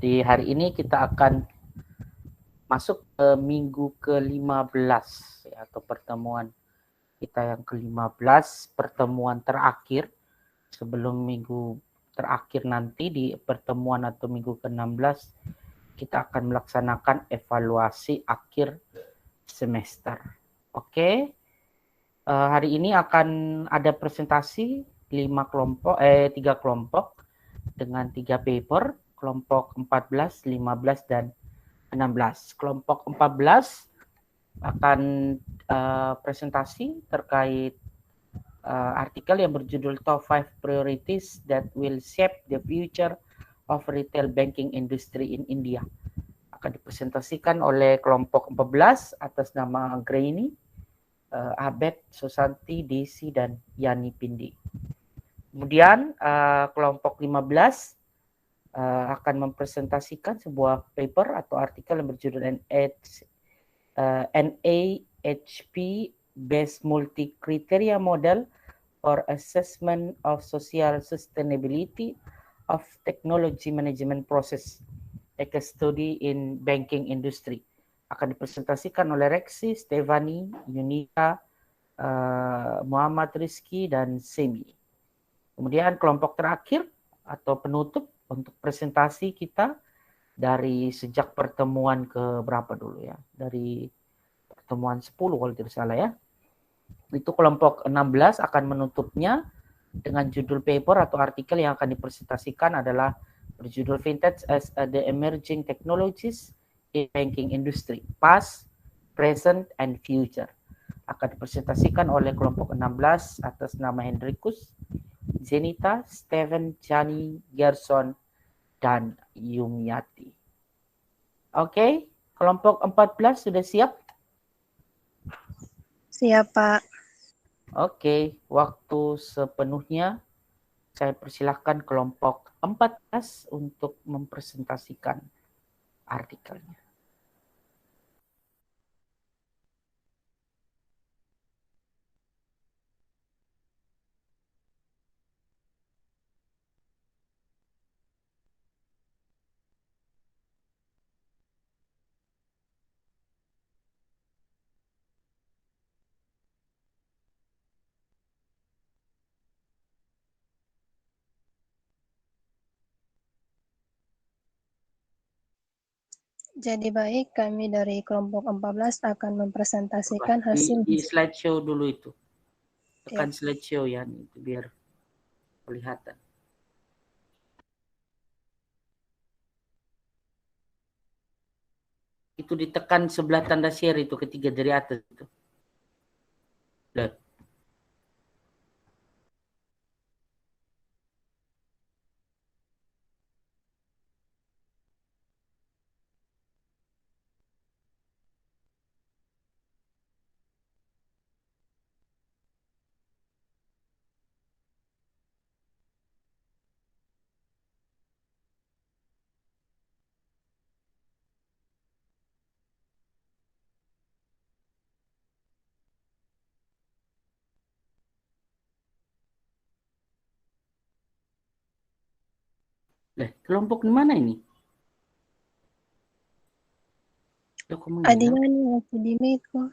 Jadi hari ini kita akan masuk ke minggu ke-15 ya, atau pertemuan kita yang ke-15, pertemuan terakhir sebelum minggu terakhir nanti di pertemuan atau minggu ke-16 kita akan melaksanakan evaluasi akhir semester. Oke. Hari ini akan ada presentasi 3 kelompok dengan 3 paper, kelompok 14, 15 dan 16. Kelompok 14 akan presentasi terkait artikel yang berjudul Top 5 Priorities that will shape the future of retail banking industry in India. Akan dipresentasikan oleh kelompok 14 atas nama Graini, Abed, Susanti, Desi, dan Yani Pindi. Kemudian kelompok 15 akan mempresentasikan sebuah paper atau artikel yang berjudul NAHP Based Multi-Criteria Model for Assessment of Social Sustainability of Technology Management Process, a case study in banking industry. Akan dipresentasikan oleh Rexi, Stefani, Yunika, Muhammad Rizky, dan Semi. Kemudian kelompok terakhir atau penutup untuk presentasi kita dari sejak pertemuan ke berapa dulu ya? Dari pertemuan 10 kalau tidak salah ya. Itu kelompok 16 akan menutupnya dengan judul paper atau artikel yang akan dipresentasikan adalah berjudul Fintech as the Emerging Technologies in Banking Industry, Past, Present, and Future. Akan dipresentasikan oleh kelompok 16 atas nama Hendrikus, Zenita, Steven, Jani, Gerson, dan Yumiati. Oke, kelompok 14 sudah siap? Siap, Pak. Oke, waktu sepenuhnya saya persilahkan kelompok 14 untuk mempresentasikan artikelnya. Jadi baik, kami dari kelompok 14 akan mempresentasikan hasil di slideshow dulu itu. Tekan ya. slideshow ya, itu biar kelihatan. Itu ditekan sebelah tanda share itu ketiga dari atas itu. Lihat. Kelompok di mana ini? Adian waktu di Meko.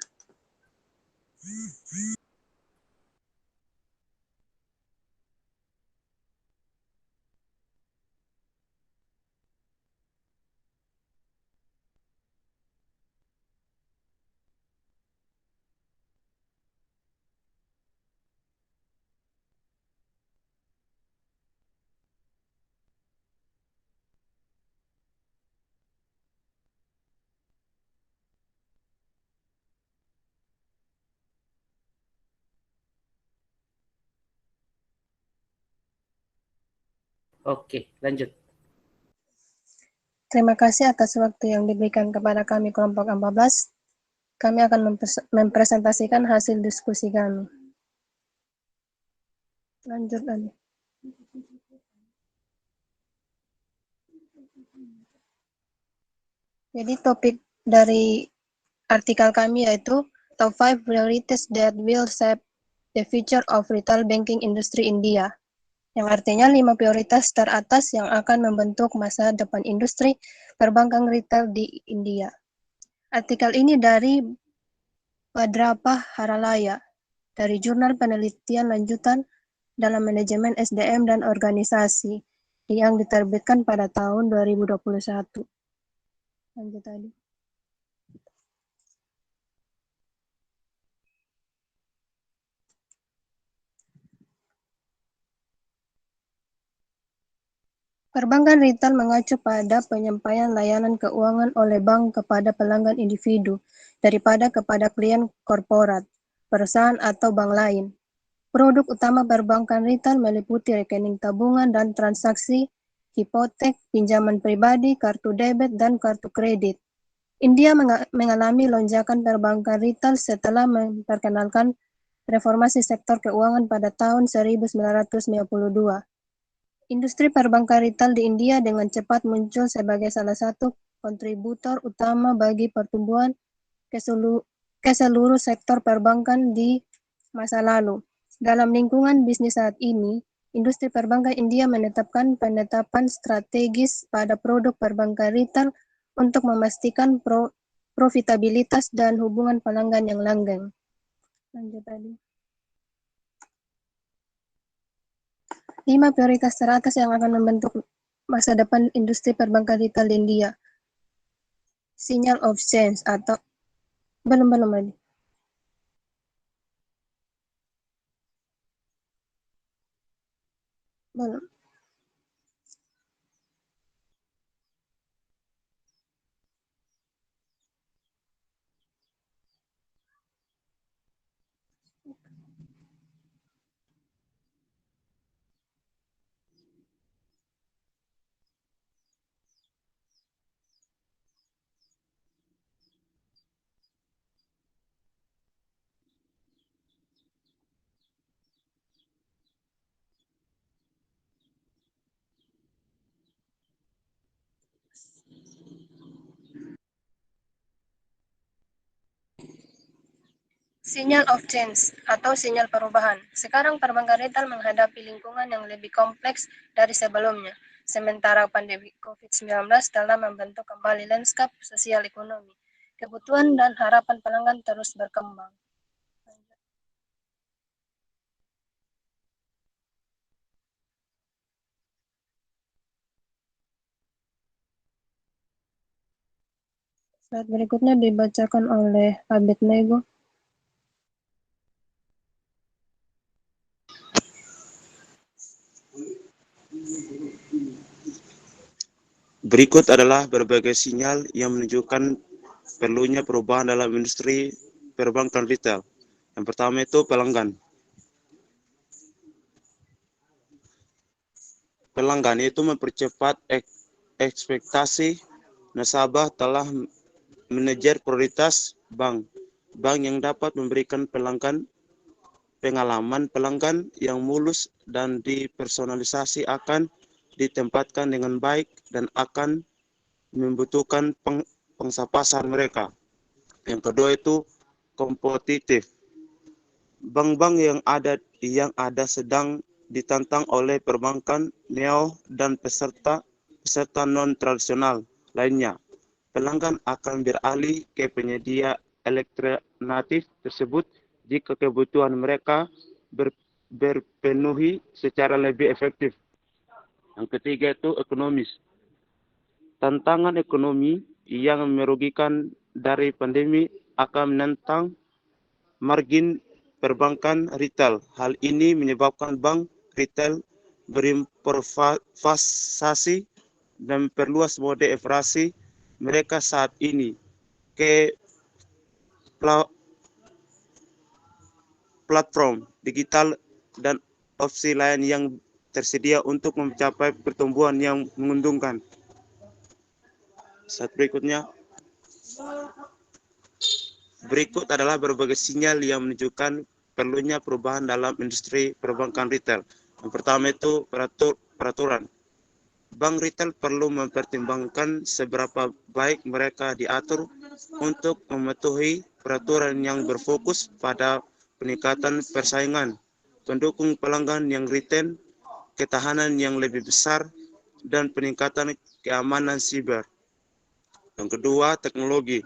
Oke, lanjut. Terima kasih atas waktu yang diberikan kepada kami kelompok 14. Kami akan mempresentasikan hasil diskusi kami. Lanjut, Ali. Jadi topik dari artikel kami yaitu Top 5 Priorities that will shape the future of retail banking industry India. yang artinya 5 prioritas teratas yang akan membentuk masa depan industri perbankan retail di India. Artikel ini dari Badrapah Haralaya, dari Jurnal Penelitian Lanjutan dalam Manajemen SDM dan Organisasi yang diterbitkan pada tahun 2021. Lanjut tadi. Perbankan retail mengacu pada penyampaian layanan keuangan oleh bank kepada pelanggan individu daripada kepada klien korporat, perusahaan atau bank lain. Produk utama perbankan retail meliputi rekening tabungan dan transaksi, hipotek, pinjaman pribadi, kartu debit, dan kartu kredit. India mengalami lonjakan perbankan retail setelah memperkenalkan reformasi sektor keuangan pada tahun 1992. Industri perbankan retail di India dengan cepat muncul sebagai salah satu kontributor utama bagi pertumbuhan ke seluruh sektor perbankan di masa lalu. Dalam lingkungan bisnis saat ini, industri perbankan India menetapkan penetapan strategis pada produk perbankan retail untuk memastikan profitabilitas dan hubungan pelanggan yang langgeng. Lanjut tadi. 5 prioritas teratas yang akan membentuk masa depan industri perbankan retail di India. Signal of change atau belum lagi. Belum. Sinyal of change atau sinyal perubahan. Sekarang perbankan retail menghadapi lingkungan yang lebih kompleks dari sebelumnya, sementara pandemi COVID-19 telah membentuk kembali lanskap sosial ekonomi. Kebutuhan dan harapan pelanggan terus berkembang. Slide berikutnya dibacakan oleh Abednego. Berikut adalah berbagai sinyal yang menunjukkan perlunya perubahan dalam industri perbankan retail. Yang pertama itu pelanggan. Pelanggan itu mempercepat ekspektasi nasabah telah manajer prioritas bank. Bank yang dapat memberikan pelanggan pengalaman pelanggan yang mulus dan dipersonalisasi akan ditempatkan dengan baik dan akan membutuhkan pangsa pasar mereka. Yang kedua itu kompetitif. Bank-bank yang ada sedang ditantang oleh perbankan neo dan peserta non tradisional lainnya. Pelanggan akan beralih ke penyedia alternatif tersebut jika kebutuhan mereka berpenuhi secara lebih efektif. Yang ketiga itu ekonomis. Tantangan ekonomi yang merugikan dari pandemi akan menentang margin perbankan retail. Hal ini menyebabkan bank retail berimprovisasi dan memperluas mode operasi mereka saat ini ke platform digital dan opsi lain yang tersedia untuk mencapai pertumbuhan yang menguntungkan. Slide berikutnya. Berikut adalah berbagai sinyal yang menunjukkan perlunya perubahan dalam industri perbankan retail. Yang pertama itu peraturan. Bank retail perlu mempertimbangkan seberapa baik mereka diatur untuk mematuhi peraturan yang berfokus pada peningkatan persaingan, pendukung pelanggan yang retail, ketahanan yang lebih besar, dan peningkatan keamanan siber. Yang kedua, teknologi.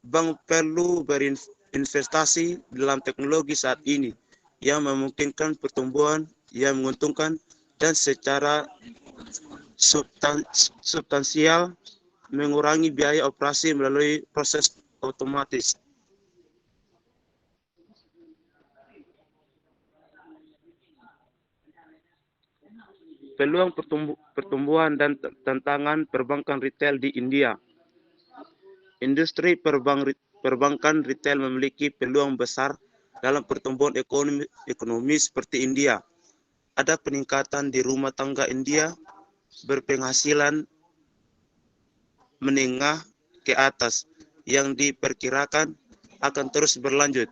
Bank perlu berinvestasi dalam teknologi saat ini yang memungkinkan pertumbuhan yang menguntungkan dan secara substansial mengurangi biaya operasi melalui proses otomatis. Peluang pertumbuhan dan tantangan perbankan retail di India. Industri perbankan retail memiliki peluang besar dalam pertumbuhan ekonomi seperti India. Ada peningkatan di rumah tangga India berpenghasilan menengah ke atas yang diperkirakan akan terus berlanjut.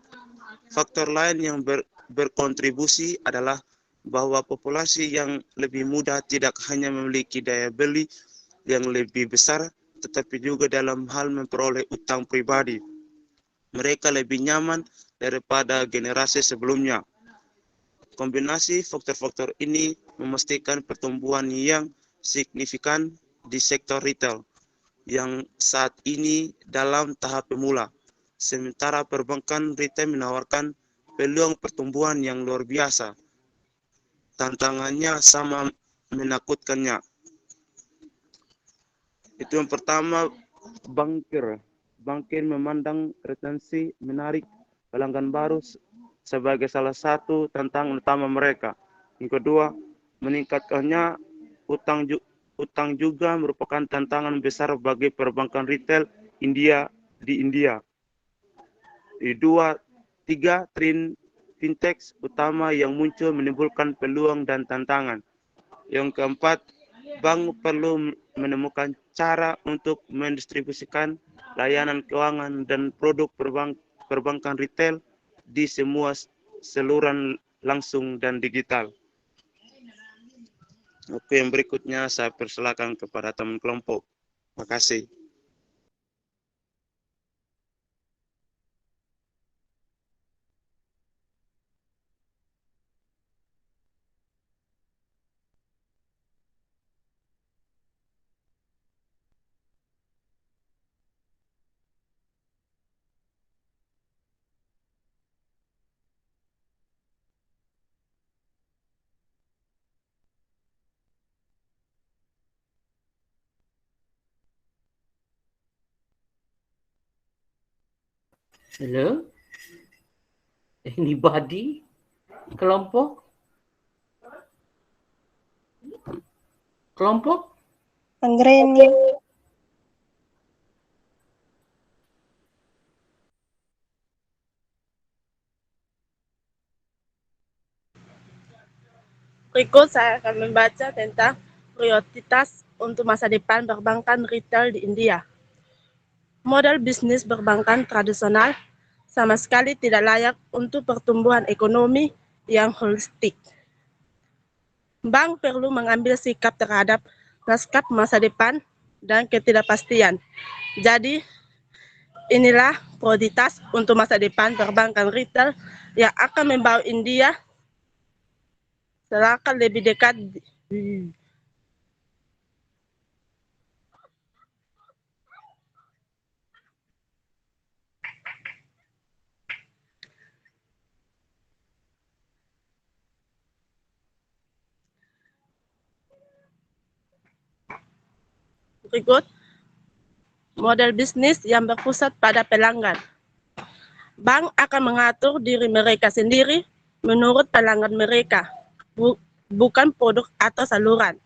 Faktor lain yang berkontribusi adalah bahwa populasi yang lebih muda tidak hanya memiliki daya beli yang lebih besar, tetapi juga dalam hal memperoleh utang pribadi. Mereka lebih nyaman daripada generasi sebelumnya. Kombinasi faktor-faktor ini memastikan pertumbuhan yang signifikan di sektor retail yang saat ini dalam tahap pemula. Sementara perbankan retail menawarkan peluang pertumbuhan yang luar biasa. Tantangannya sama menakutkannya. Itu yang pertama, bankir. Bankir memandang retensi menarik pelanggan baru sebagai salah satu tantangan utama mereka. Yang kedua, meningkatkannya utang juga merupakan tantangan besar bagi perbankan retail India di India. Tiga, fintech utama yang muncul menimbulkan peluang dan tantangan. Yang keempat, bank perlu menemukan cara untuk mendistribusikan layanan keuangan dan produk perbankan retail di semua saluran langsung dan digital. Oke, yang berikutnya saya persilakan kepada teman kelompok. Terima kasih. Hello? Anybody? Kelompok? Kelompok? Anggreni. Berikut saya akan membaca tentang prioritas untuk masa depan perbankan retail di India. Model bisnis perbankan tradisional sama sekali tidak layak untuk pertumbuhan ekonomi yang holistik. Bank perlu mengambil sikap terhadap lanskap masa depan dan ketidakpastian. Jadi, inilah prioritas untuk masa depan perbankan retail yang akan membawa India selangkah lebih dekat berikut model bisnis yang berpusat pada pelanggan. Bank akan mengatur diri mereka sendiri menurut pelanggan mereka, bukan produk atau saluran.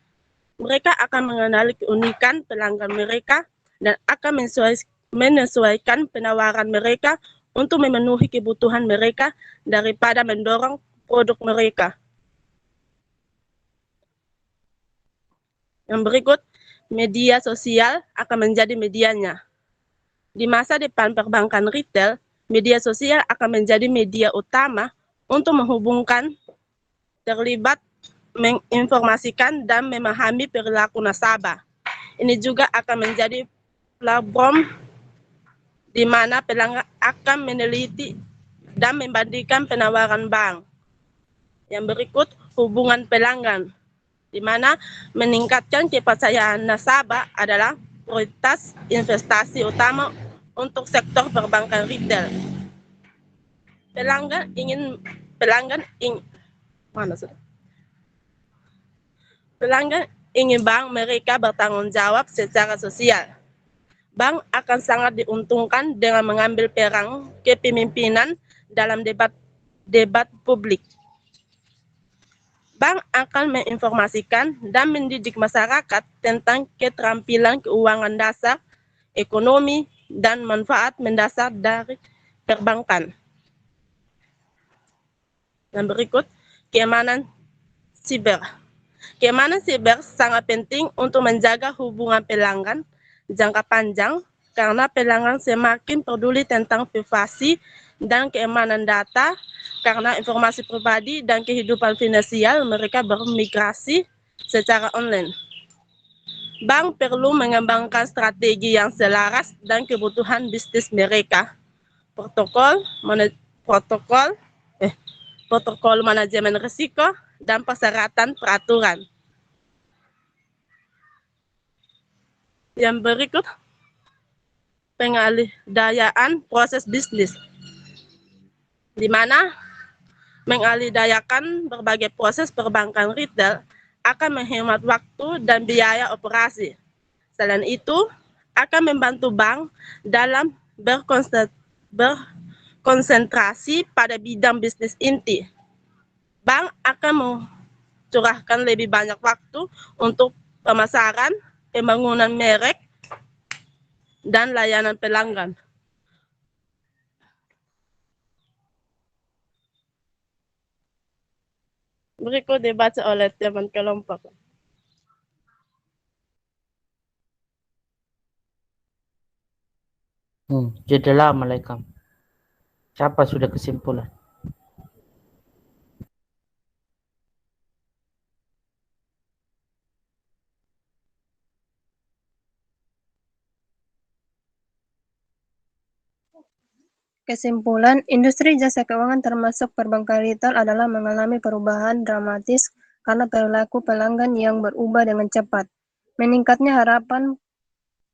Mereka akan mengenali keunikan pelanggan mereka dan akan menyesuaikan penawaran mereka untuk memenuhi kebutuhan mereka daripada mendorong produk mereka. Yang berikut, media sosial akan menjadi medianya. Di masa depan perbankan retail, media sosial akan menjadi media utama untuk menghubungkan, terlibat, menginformasikan, dan memahami perilaku nasabah. Ini juga akan menjadi platform di mana pelanggan akan meneliti dan membandingkan penawaran bank. Yang berikut, hubungan pelanggan. di mana meningkatkan kepercayaan nasabah adalah prioritas investasi utama untuk sektor perbankan retail. Pelanggan ingin bank mereka bertanggung jawab secara sosial. Bank akan sangat diuntungkan dengan mengambil peran kepemimpinan dalam debat publik. Bank akan menginformasikan dan mendidik masyarakat tentang keterampilan keuangan dasar, ekonomi, dan manfaat mendasar dari perbankan. Dan berikut, keamanan siber. Keamanan siber sangat penting untuk menjaga hubungan pelanggan jangka panjang karena pelanggan semakin peduli tentang privasi dan keamanan data karena informasi pribadi dan kehidupan finansial mereka bermigrasi secara online. Bank perlu mengembangkan strategi yang selaras dan kebutuhan bisnis mereka. Protokol manajemen risiko dan persyaratan peraturan. Yang berikut, pengalih-dayaan proses bisnis, di mana mengalih-dayakan berbagai proses perbankan retail akan menghemat waktu dan biaya operasi. Selain itu, akan membantu bank dalam berkonsentrasi pada bidang bisnis inti. Bank akan mencurahkan lebih banyak waktu untuk pemasaran, pembangunan merek, dan layanan pelanggan. Berikut dibaca oleh teman kelompok. Jadilah Malaikat. Siapa sudah kesimpulan? Kesimpulan, industri jasa keuangan termasuk perbankan retail adalah mengalami perubahan dramatis karena perilaku pelanggan yang berubah dengan cepat. Meningkatnya harapan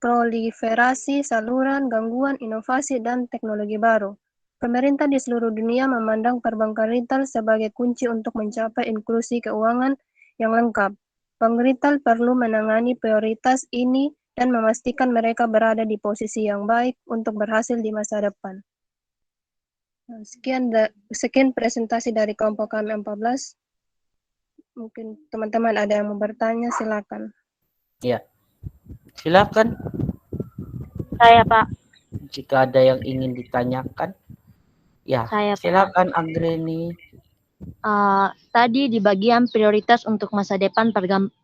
proliferasi saluran, gangguan, inovasi, dan teknologi baru. Pemerintah di seluruh dunia memandang perbankan retail sebagai kunci untuk mencapai inklusi keuangan yang lengkap. Bank retail perlu menangani prioritas ini dan memastikan mereka berada di posisi yang baik untuk berhasil di masa depan. Sekian presentasi dari kelompok kami 14. Mungkin teman-teman ada yang mau bertanya, silakan. Ya, silakan. Saya, Pak. Jika ada yang ingin ditanyakan, ya Saya, Pak. silakan Anggreni. Tadi di bagian prioritas untuk masa depan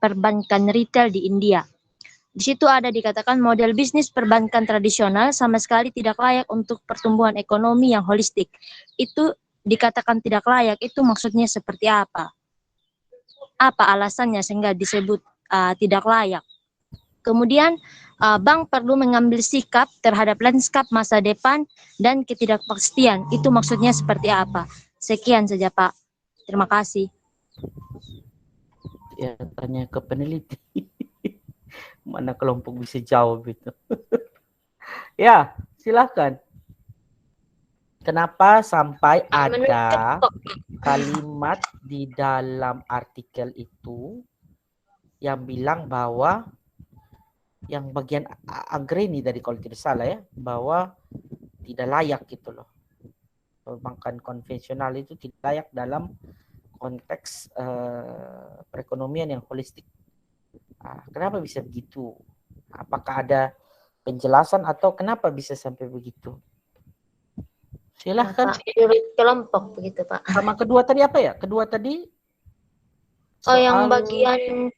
perbankan retail di India. Di situ ada dikatakan model bisnis perbankan tradisional sama sekali tidak layak untuk pertumbuhan ekonomi yang holistik. Itu dikatakan tidak layak, itu maksudnya seperti apa? Apa alasannya sehingga disebut tidak layak? Kemudian bank perlu mengambil sikap terhadap lanskap masa depan dan ketidakpastian. Itu maksudnya seperti apa? Sekian saja, Pak. Terima kasih. Ya, tanya ke peneliti. Mana kelompok bisa jawab itu? Ya, silakan. Kenapa sampai ada kalimat di dalam artikel itu yang bilang bahwa yang bagian Anggreni tadi kalau tidak salah ya, bahwa tidak layak gitu loh. Perbankan konvensional itu tidak layak dalam konteks perekonomian yang holistik. Kenapa bisa begitu? Apakah ada penjelasan atau kenapa bisa sampai begitu? Silahkan. Kelompok begitu, Pak. Sama kedua tadi apa ya? Kedua tadi yang bagian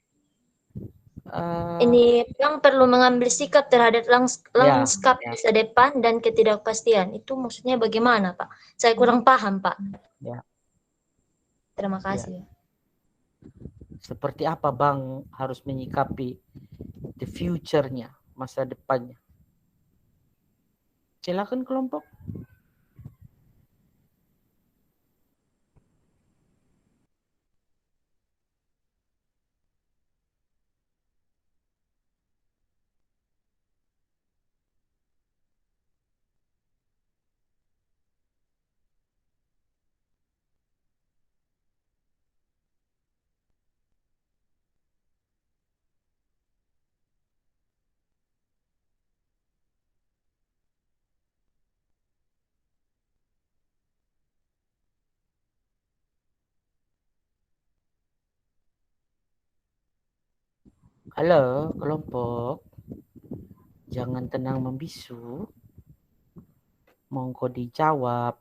ini bank perlu mengambil sikap terhadap lanskap masa depan dan ketidakpastian. Itu maksudnya bagaimana, Pak? Saya kurang paham, Pak. Ya. Terima kasih. Ya. Seperti apa bank harus menyikapi the future-nya, masa depannya? Silakan kelompok. Halo, kelompok. Jangan tenang membisu. Monggo dijawab.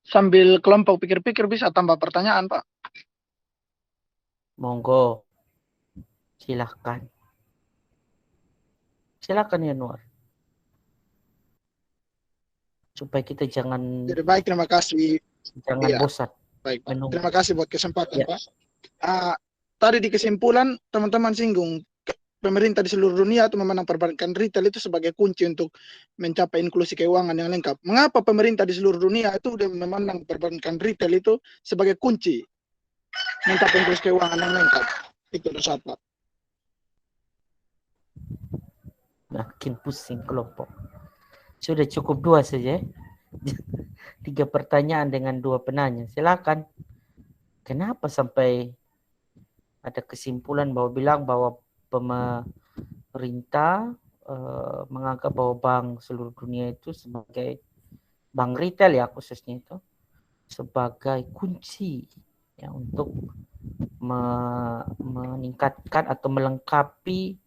Sambil kelompok pikir-pikir bisa tambah pertanyaan, Pak. Monggo. Silahkan. Silahkan ya Nur. Supaya kita jangan Jadi baik, terima kasih. Iya. bosan. Baik, Pak. Menunggu. Terima kasih buat kesempatan, Ya. Pak. Tadi di kesimpulan, teman-teman singgung pemerintah di seluruh dunia atau memandang perbankan retail itu sebagai kunci untuk mencapai inklusi keuangan yang lengkap. Mengapa pemerintah di seluruh dunia itu udah memandang perbankan retail itu sebagai kunci mencapai inklusi keuangan yang lengkap? Itu dasar, Pak. Makin pusing kelompok. Sudah cukup 2 saja. 3 pertanyaan dengan 2 penanya. Silakan. Kenapa sampai ada kesimpulan bahwa pemerintah menganggap bahwa bank seluruh dunia itu sebagai bank retail ya khususnya itu sebagai kunci ya untuk meningkatkan atau melengkapi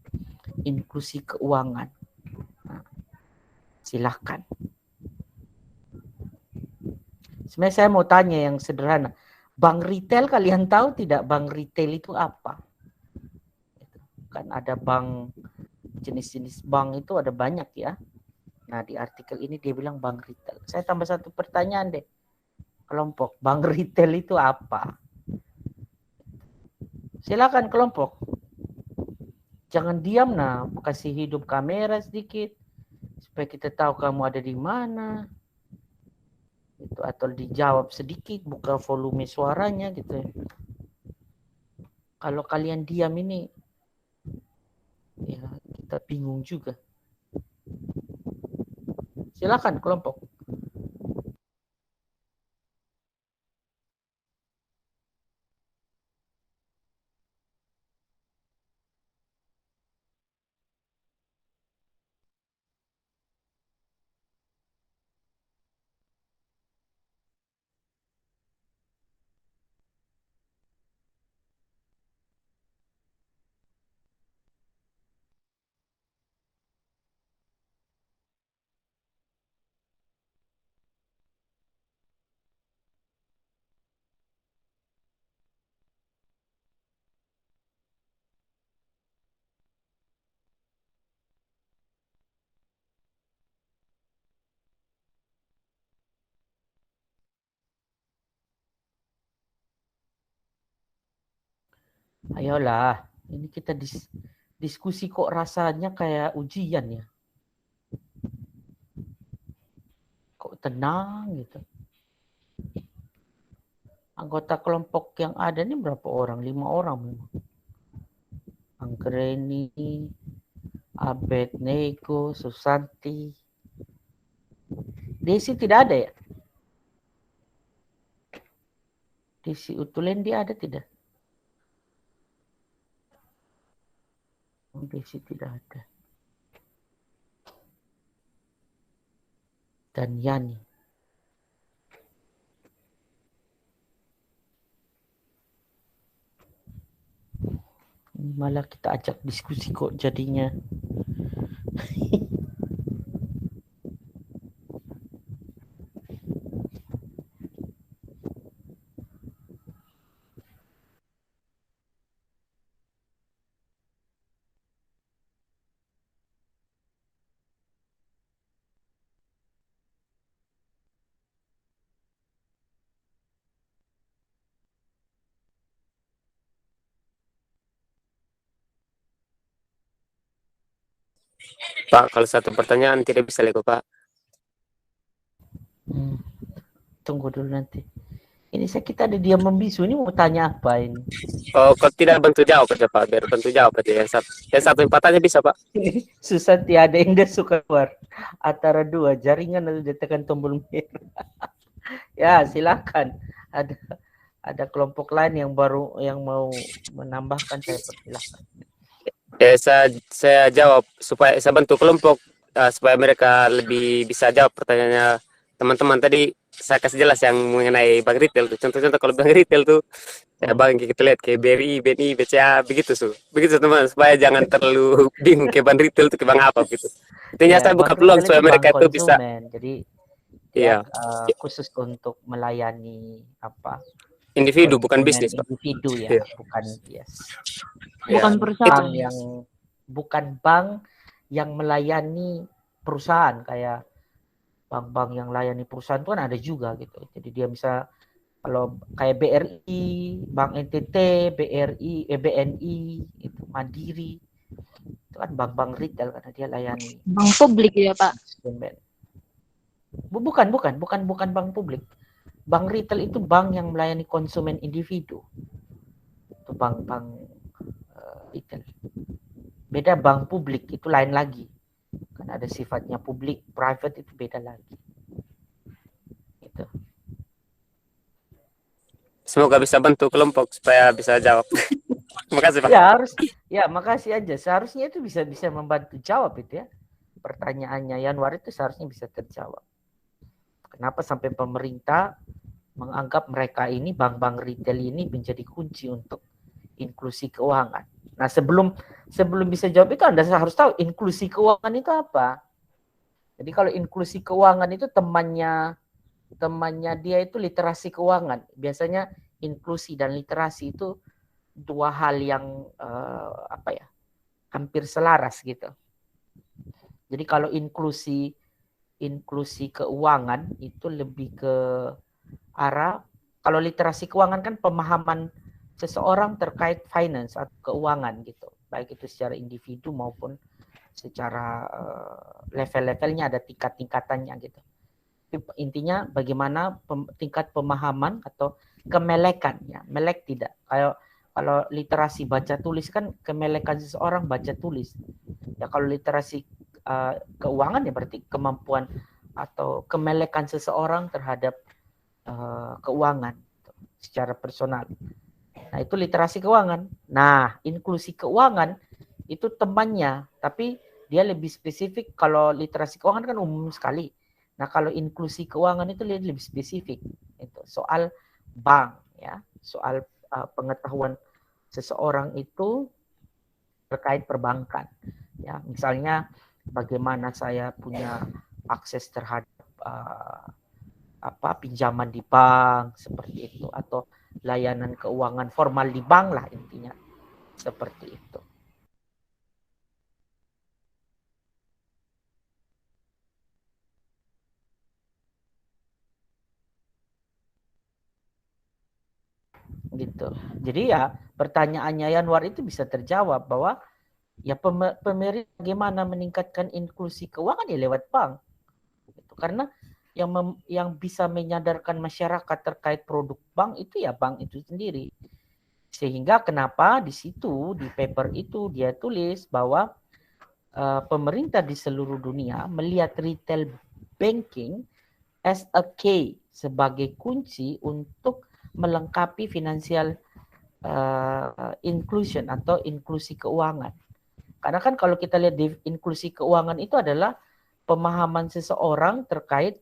inklusi keuangan. Nah, silahkan. Sebenarnya saya mau tanya yang sederhana. Bank retail kalian tahu tidak bank retail itu apa? Kan ada bank, jenis-jenis bank itu ada banyak ya. Nah di artikel ini dia bilang bank retail. Saya tambah 1 pertanyaan deh. Kelompok, bank retail itu apa? Silakan kelompok. Jangan diam nah, kasih hidup kamera sedikit. Supaya kita tahu kamu ada di mana. Itu, atau dijawab sedikit, buka volume suaranya gitu ya. Kalau kalian diam ini, ya kita bingung juga. Silakan kelompok. Ayolah, ini kita diskusi kok rasanya kayak ujian ya. Kok tenang gitu. Anggota kelompok yang ada ini berapa orang? 5 orang memang. Anggreni, Abednego, Susanti. Desi tidak ada ya? Desi Utulendi ada tidak? Desi tidak ada. Dan Yani. Malah kita ajak diskusi kok jadinya. Pak, kalau 1 pertanyaan tidak bisa lego, Pak. Tunggu dulu nanti. Ini kita ada diam membisu. Ini mau tanya apa ini? Oh, kalau tidak bantu jawab aja, Pak. Biar bantu jawab aja. Yang satu empatnya bisa, Pak. Susah tiada yang dia suka keluar. Antara 2 jaringan lalu dia tekan tombol merah. Ya, silakan. Ada kelompok lain yang mau menambahkan, saya persilahkan. Ya, saya jawab supaya saya bantu kelompok supaya mereka lebih bisa jawab pertanyaannya teman-teman tadi. Saya kasih jelas yang mengenai bank retail tuh. Contoh-contoh kalau bank retail tuh, ya bank kita lihat kayak BRI, BNI, BCA, begitu su. Begitu teman, supaya jangan terlalu bingung ke bank retail tuh ke bank apa gitu. Intinya Ya, saya bank buka peluang retail supaya itu bank mereka itu bisa, konsumen. Jadi iya, dia khusus untuk melayani apa? individu bukan Konsumen bisnis, Pak. individu ya, Iya. bukan yes. Bukan Iya. perusahaan. Bukan bank yang melayani perusahaan kayak bank-bank yang melayani perusahaan itu kan ada juga gitu. Jadi dia bisa kalau kayak BRI, Bank NTT, BRI, BNI, itu Mandiri, itu kan bank-bank retail karena dia layani Bank publik ya Pak. konsumen. Bukan bank publik. Bank retail itu bank yang melayani konsumen individu. Itu bank-bank retail. Beda bank publik itu lain lagi. Kan ada sifatnya publik, private itu beda lagi. Gitu. Semoga bisa bantu kelompok supaya bisa jawab. Terima kasih, Pak. Ya makasih aja. Seharusnya itu bisa membantu jawab itu ya. Pertanyaannya Yanwar itu seharusnya bisa terjawab. Kenapa sampai pemerintah menganggap mereka ini bank-bank retail ini menjadi kunci untuk inklusi keuangan. Nah, sebelum bisa jawab itu Anda harus tahu inklusi keuangan itu apa. Jadi kalau inklusi keuangan itu temannya dia itu literasi keuangan. Biasanya inklusi dan literasi itu dua hal yang hampir selaras gitu. Jadi kalau inklusi keuangan itu lebih ke arah, kalau literasi keuangan kan pemahaman seseorang terkait finance atau keuangan gitu, baik itu secara individu maupun secara level-levelnya, ada tingkat-tingkatannya gitu. Intinya bagaimana tingkat pemahaman atau kemelekan ya, melek tidak. Kalau literasi baca tulis kan kemelekan seseorang baca tulis. Ya kalau literasi keuangan ya berarti kemampuan atau kemelekan seseorang terhadap keuangan secara personal. Nah, itu literasi keuangan. Nah, inklusi keuangan itu temannya, tapi dia lebih spesifik. Kalau literasi keuangan kan umum sekali. Nah, kalau inklusi keuangan itu lebih spesifik. Itu soal bank ya, soal pengetahuan seseorang itu terkait perbankan. Ya, misalnya bagaimana saya punya akses terhadap pinjaman di bank seperti itu, atau layanan keuangan formal di bank lah, intinya seperti itu. Gitu. Jadi ya pertanyaannya Yanwar itu bisa terjawab bahwa ya pemerintah bagaimana meningkatkan inklusi keuangan ya lewat bank. Gitu. Karena yang bisa menyadarkan masyarakat terkait produk bank itu ya bank itu sendiri. Sehingga kenapa di situ di paper itu dia tulis bahwa pemerintah di seluruh dunia melihat retail banking as a key, sebagai kunci untuk melengkapi financial inclusion atau inklusi keuangan. Karena kan kalau kita lihat di inklusi keuangan itu adalah pemahaman seseorang terkait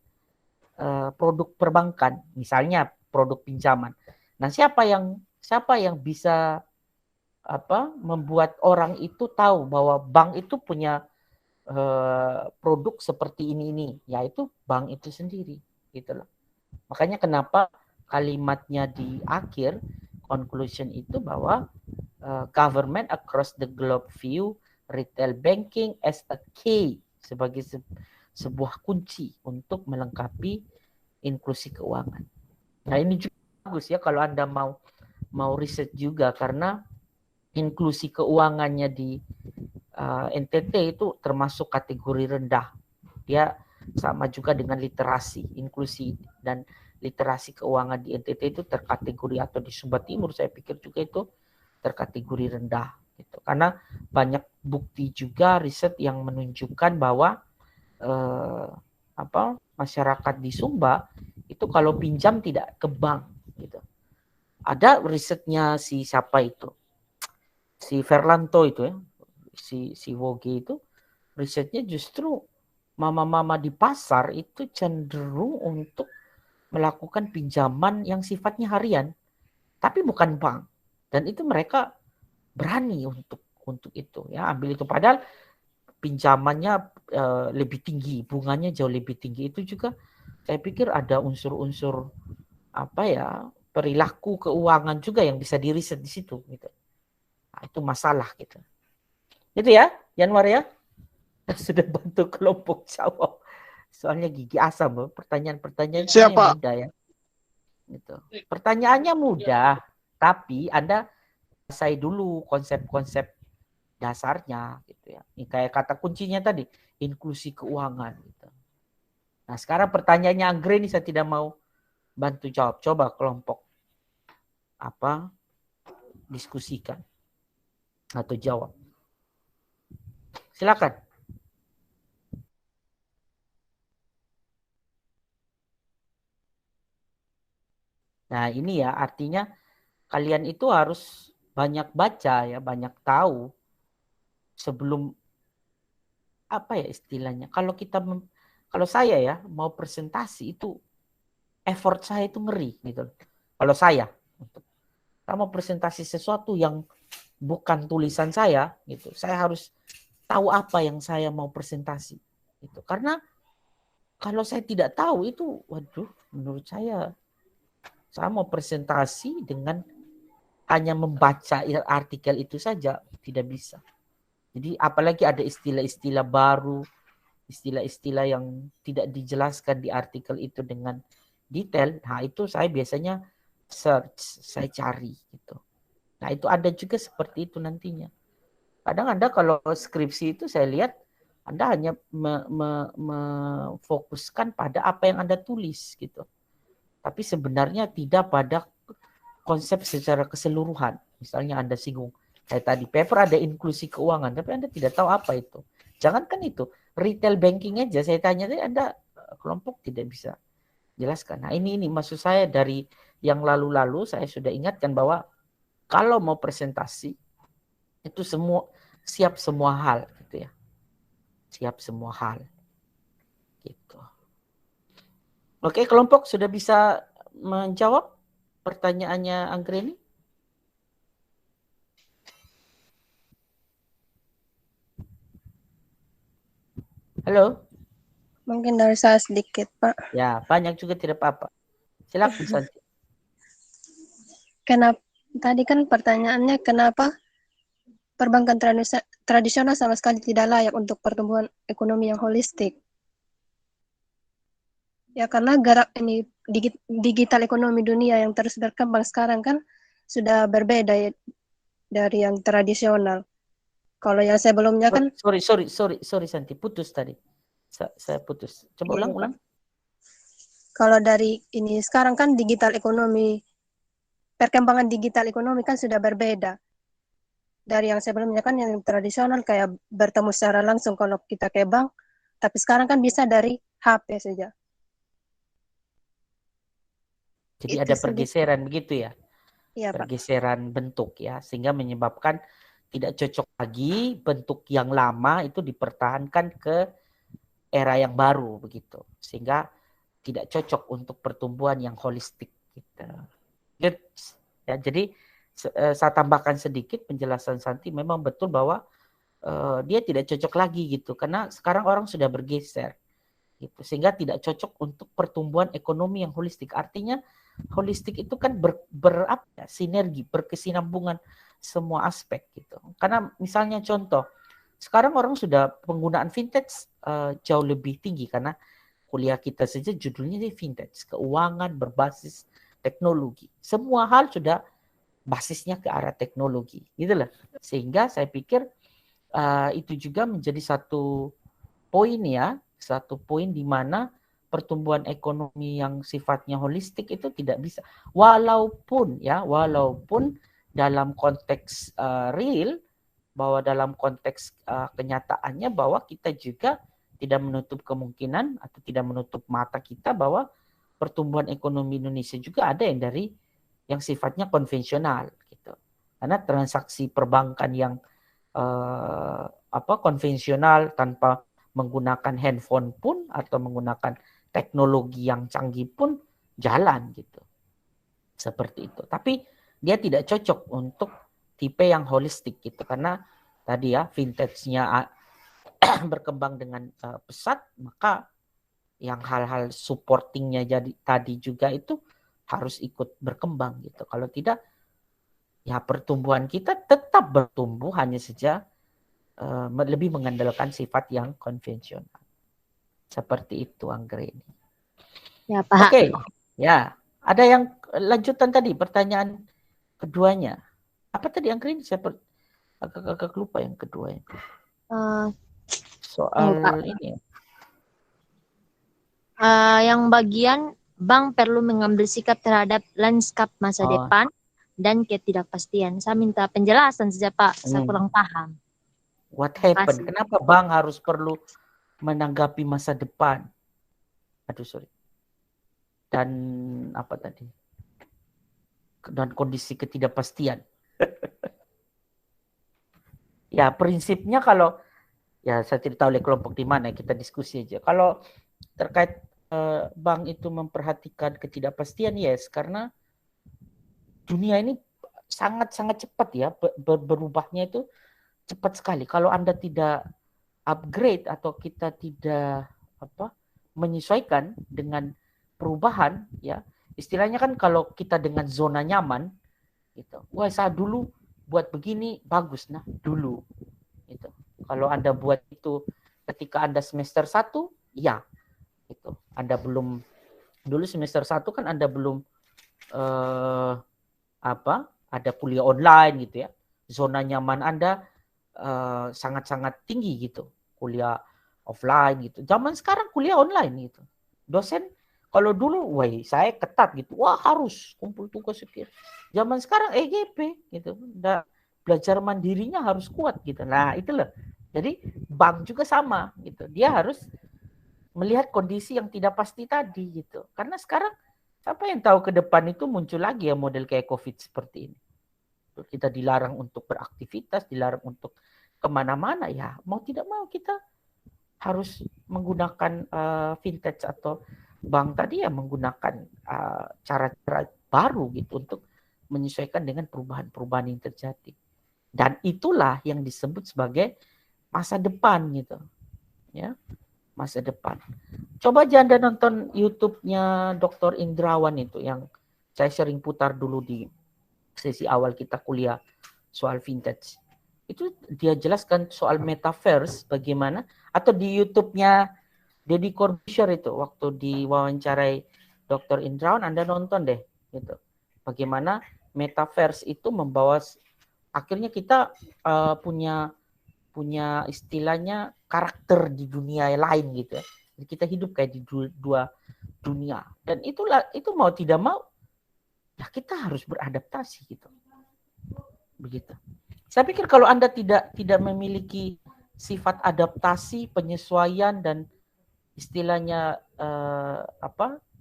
produk perbankan, misalnya produk pinjaman. Nah, siapa yang bisa membuat orang itu tahu bahwa bank itu punya produk seperti ini, yaitu bank itu sendiri, gitu loh. Makanya kenapa kalimatnya di akhir conclusion itu bahwa government across the globe view retail banking as a key, sebagai sebuah kunci untuk melengkapi inklusi keuangan. Nah, ini juga bagus ya kalau Anda mau riset juga, karena inklusi keuangannya di NTT itu termasuk kategori rendah. Dia sama juga dengan literasi, inklusi dan literasi keuangan di NTT itu terkategori, atau di Sumba Timur saya pikir juga itu terkategori rendah gitu. Karena banyak bukti juga riset yang menunjukkan bahwa masyarakat di Sumba itu kalau pinjam tidak ke bank gitu. Ada risetnya si siapa itu? Si Verlanto itu ya. Si Woge itu risetnya justru mama-mama di pasar itu cenderung untuk melakukan pinjaman yang sifatnya harian, tapi bukan bank. Dan itu mereka berani untuk itu ya, ambil itu, padahal pinjamannya lebih tinggi, bunganya jauh lebih tinggi. Itu juga saya pikir ada unsur-unsur apa ya, perilaku keuangan juga yang bisa diriset di situ gitu. Nah, itu masalah gitu. Itu ya, Yanwar ya. Sudah bantu kelompok jawab. Soalnya gigi asam, pertanyaan-pertanyaan Siapa? mudah ya. Gitu. Pertanyaannya mudah, tapi Anda selesai dulu konsep-konsep dasarnya gitu ya. Ini kayak kata kuncinya tadi, inklusi keuangan gitu. Nah, sekarang pertanyaannya Anggreni saya tidak mau bantu jawab. Coba kelompok apa diskusikan atau jawab. Silakan. Nah, ini ya artinya kalian itu harus banyak baca ya, banyak tahu sebelum apa ya istilahnya. Kalau saya ya mau presentasi itu effort saya itu ngeri gitu. Kalau saya mau presentasi sesuatu yang bukan tulisan saya gitu, saya harus tahu apa yang saya mau presentasi gitu. Karena kalau saya tidak tahu itu, waduh, menurut saya mau presentasi dengan hanya membaca artikel itu saja tidak bisa. Jadi apalagi ada istilah-istilah baru, istilah-istilah yang tidak dijelaskan di artikel itu dengan detail. Nah, itu saya biasanya search, saya cari gitu. Nah, itu ada juga seperti itu nantinya. Kadang Anda kalau skripsi itu saya lihat Anda hanya memfokuskan pada apa yang Anda tulis gitu. Tapi sebenarnya tidak pada konsep secara keseluruhan. Misalnya Anda singgung kayak tadi paper ada inklusi keuangan, tapi Anda tidak tahu apa itu. Jangankan itu, retail banking aja saya tanya tadi Anda kelompok tidak bisa jelaskan. Nah, ini maksud saya dari yang lalu-lalu saya sudah ingatkan bahwa kalau mau presentasi itu siap semua hal gitu ya. Siap semua hal. Gitu. Oke, kelompok sudah bisa menjawab pertanyaannya Anggreni? Halo? Mungkin dari saya sedikit, Pak. Ya, banyak juga tidak apa-apa. Silakan Santi. Kenapa tadi kan pertanyaannya kenapa perbankan tradisional sama sekali tidak layak untuk pertumbuhan ekonomi yang holistik? Ya karena gerak ini digital ekonomi dunia yang terus berkembang sekarang kan sudah berbeda ya dari yang tradisional. Kalau yang sebelumnya kan Sorry Santi, putus tadi. Saya putus. Coba ulang. Kalau dari ini sekarang kan digital ekonomi, perkembangan digital ekonomi kan sudah berbeda. Dari yang sebelumnya kan yang tradisional kayak bertemu secara langsung kalau kita ke bank, tapi sekarang kan bisa dari HP saja. Jadi ada pergeseran begitu ya? Iya, pergeseran bentuk ya, sehingga menyebabkan tidak cocok lagi bentuk yang lama itu dipertahankan ke era yang baru begitu, sehingga tidak cocok untuk pertumbuhan yang holistik gitu. Ya, jadi saya tambahkan sedikit penjelasan Santi, memang betul bahwa dia tidak cocok lagi gitu, karena sekarang orang sudah bergeser gitu, sehingga tidak cocok untuk pertumbuhan ekonomi yang holistik. Artinya holistik itu kan sinergi, berkesinambungan semua aspek gitu. Karena misalnya contoh, sekarang orang sudah penggunaan vintage jauh lebih tinggi karena kuliah kita saja judulnya vintage, keuangan berbasis teknologi. Semua hal sudah basisnya ke arah teknologi, gitulah. Sehingga saya pikir itu juga menjadi satu poin ya, satu poin di mana pertumbuhan ekonomi yang sifatnya holistik itu tidak bisa, walaupun dalam konteks real, bahwa dalam konteks kenyataannya bahwa kita juga tidak menutup kemungkinan atau tidak menutup mata kita bahwa pertumbuhan ekonomi Indonesia juga ada yang sifatnya konvensional gitu. Karena transaksi perbankan yang konvensional tanpa menggunakan handphone pun atau menggunakan teknologi yang canggih pun jalan gitu. Seperti itu. Tapi dia tidak cocok untuk tipe yang holistik gitu, karena tadi ya vintage-nya berkembang dengan pesat, maka yang hal-hal supportingnya jadi tadi juga itu harus ikut berkembang gitu. Kalau tidak, ya pertumbuhan kita tetap bertumbuh, hanya saja lebih mengandalkan sifat yang konvensional. Seperti itu, Anggreni. Ya, Pak. Oke, ya. Ada yang lanjutan tadi, pertanyaan keduanya. Apa tadi, Anggreni? Saya agak lupa yang kedua. Soal Pak. ini. Yang bagian bank perlu mengambil sikap terhadap lanskap masa depan dan ketidakpastian. Saya minta penjelasan saja, Pak. Saya kurang paham. What happened? Kenapa bank harus perlu menanggapi masa depan? Aduh, sorry. Dan apa tadi? Dan kondisi ketidakpastian. Ya, prinsipnya kalau, ya saya tidak tahu oleh kelompok di mana, kita diskusi aja. Kalau terkait bank itu memperhatikan ketidakpastian, yes, karena dunia ini sangat-sangat cepat ya, berubahnya itu cepat sekali. Kalau Anda tidak upgrade atau kita tidak menyesuaikan dengan perubahan, ya istilahnya kan kalau kita dengan zona nyaman, gitu. Wah, saya dulu buat begini bagus, nah dulu, gitu. Kalau Anda buat itu ketika Anda semester 1, ya, gitu. Anda belum, dulu semester 1 kan Anda belum ada kuliah online gitu ya. Zona nyaman Anda sangat-sangat tinggi gitu. Kuliah offline gitu. Zaman sekarang kuliah online gitu. Dosen kalau dulu, wah saya ketat gitu. Wah harus kumpul tugas sekian. Zaman sekarang EGP gitu. Belajar mandirinya harus kuat gitu. Nah itulah. Jadi bank juga sama gitu. Dia harus melihat kondisi yang tidak pasti tadi gitu. Karena sekarang siapa yang tahu ke depan itu muncul lagi ya model kayak COVID seperti ini. Kita dilarang untuk beraktivitas, dilarang untuk kemana-mana, ya mau tidak mau kita harus menggunakan vintage atau bank tadi ya, menggunakan cara-cara baru gitu untuk menyesuaikan dengan perubahan-perubahan yang terjadi. Dan itulah yang disebut sebagai masa depan gitu. Ya, masa depan. Coba aja Anda nonton YouTube-nya Dr. Indrawan itu yang saya sering putar dulu di sesi awal kita kuliah soal vintage. Itu dia jelaskan soal metaverse bagaimana, atau di YouTube-nya Deddy Corbuzier itu waktu diwawancarai Dr. Indrawan, Anda nonton deh gitu. Bagaimana metaverse itu membawa akhirnya kita punya istilahnya karakter di dunia lain gitu ya. Jadi kita hidup kayak di dua dunia, dan itu mau tidak mau ya kita harus beradaptasi gitu. Begitu. Saya pikir kalau Anda tidak memiliki sifat adaptasi, penyesuaian, dan istilahnya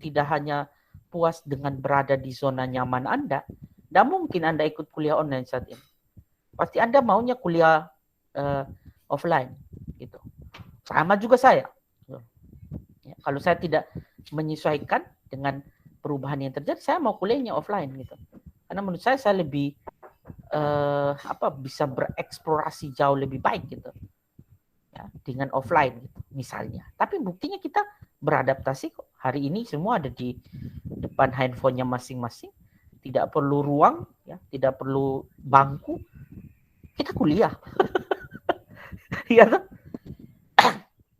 tidak hanya puas dengan berada di zona nyaman Anda, tidak mungkin Anda ikut kuliah online saat ini. Pasti Anda maunya kuliah offline gitu. Sama juga saya. Ya, kalau saya tidak menyesuaikan dengan perubahan yang terjadi, saya mau kuliahnya offline gitu. Karena menurut saya lebih bisa bereksplorasi jauh lebih baik gitu. Ya, dengan offline gitu misalnya. Tapi buktinya kita beradaptasi kok. Hari ini semua ada di depan handphonenya masing-masing. Tidak perlu ruang, ya, tidak perlu bangku. Kita kuliah. Iya.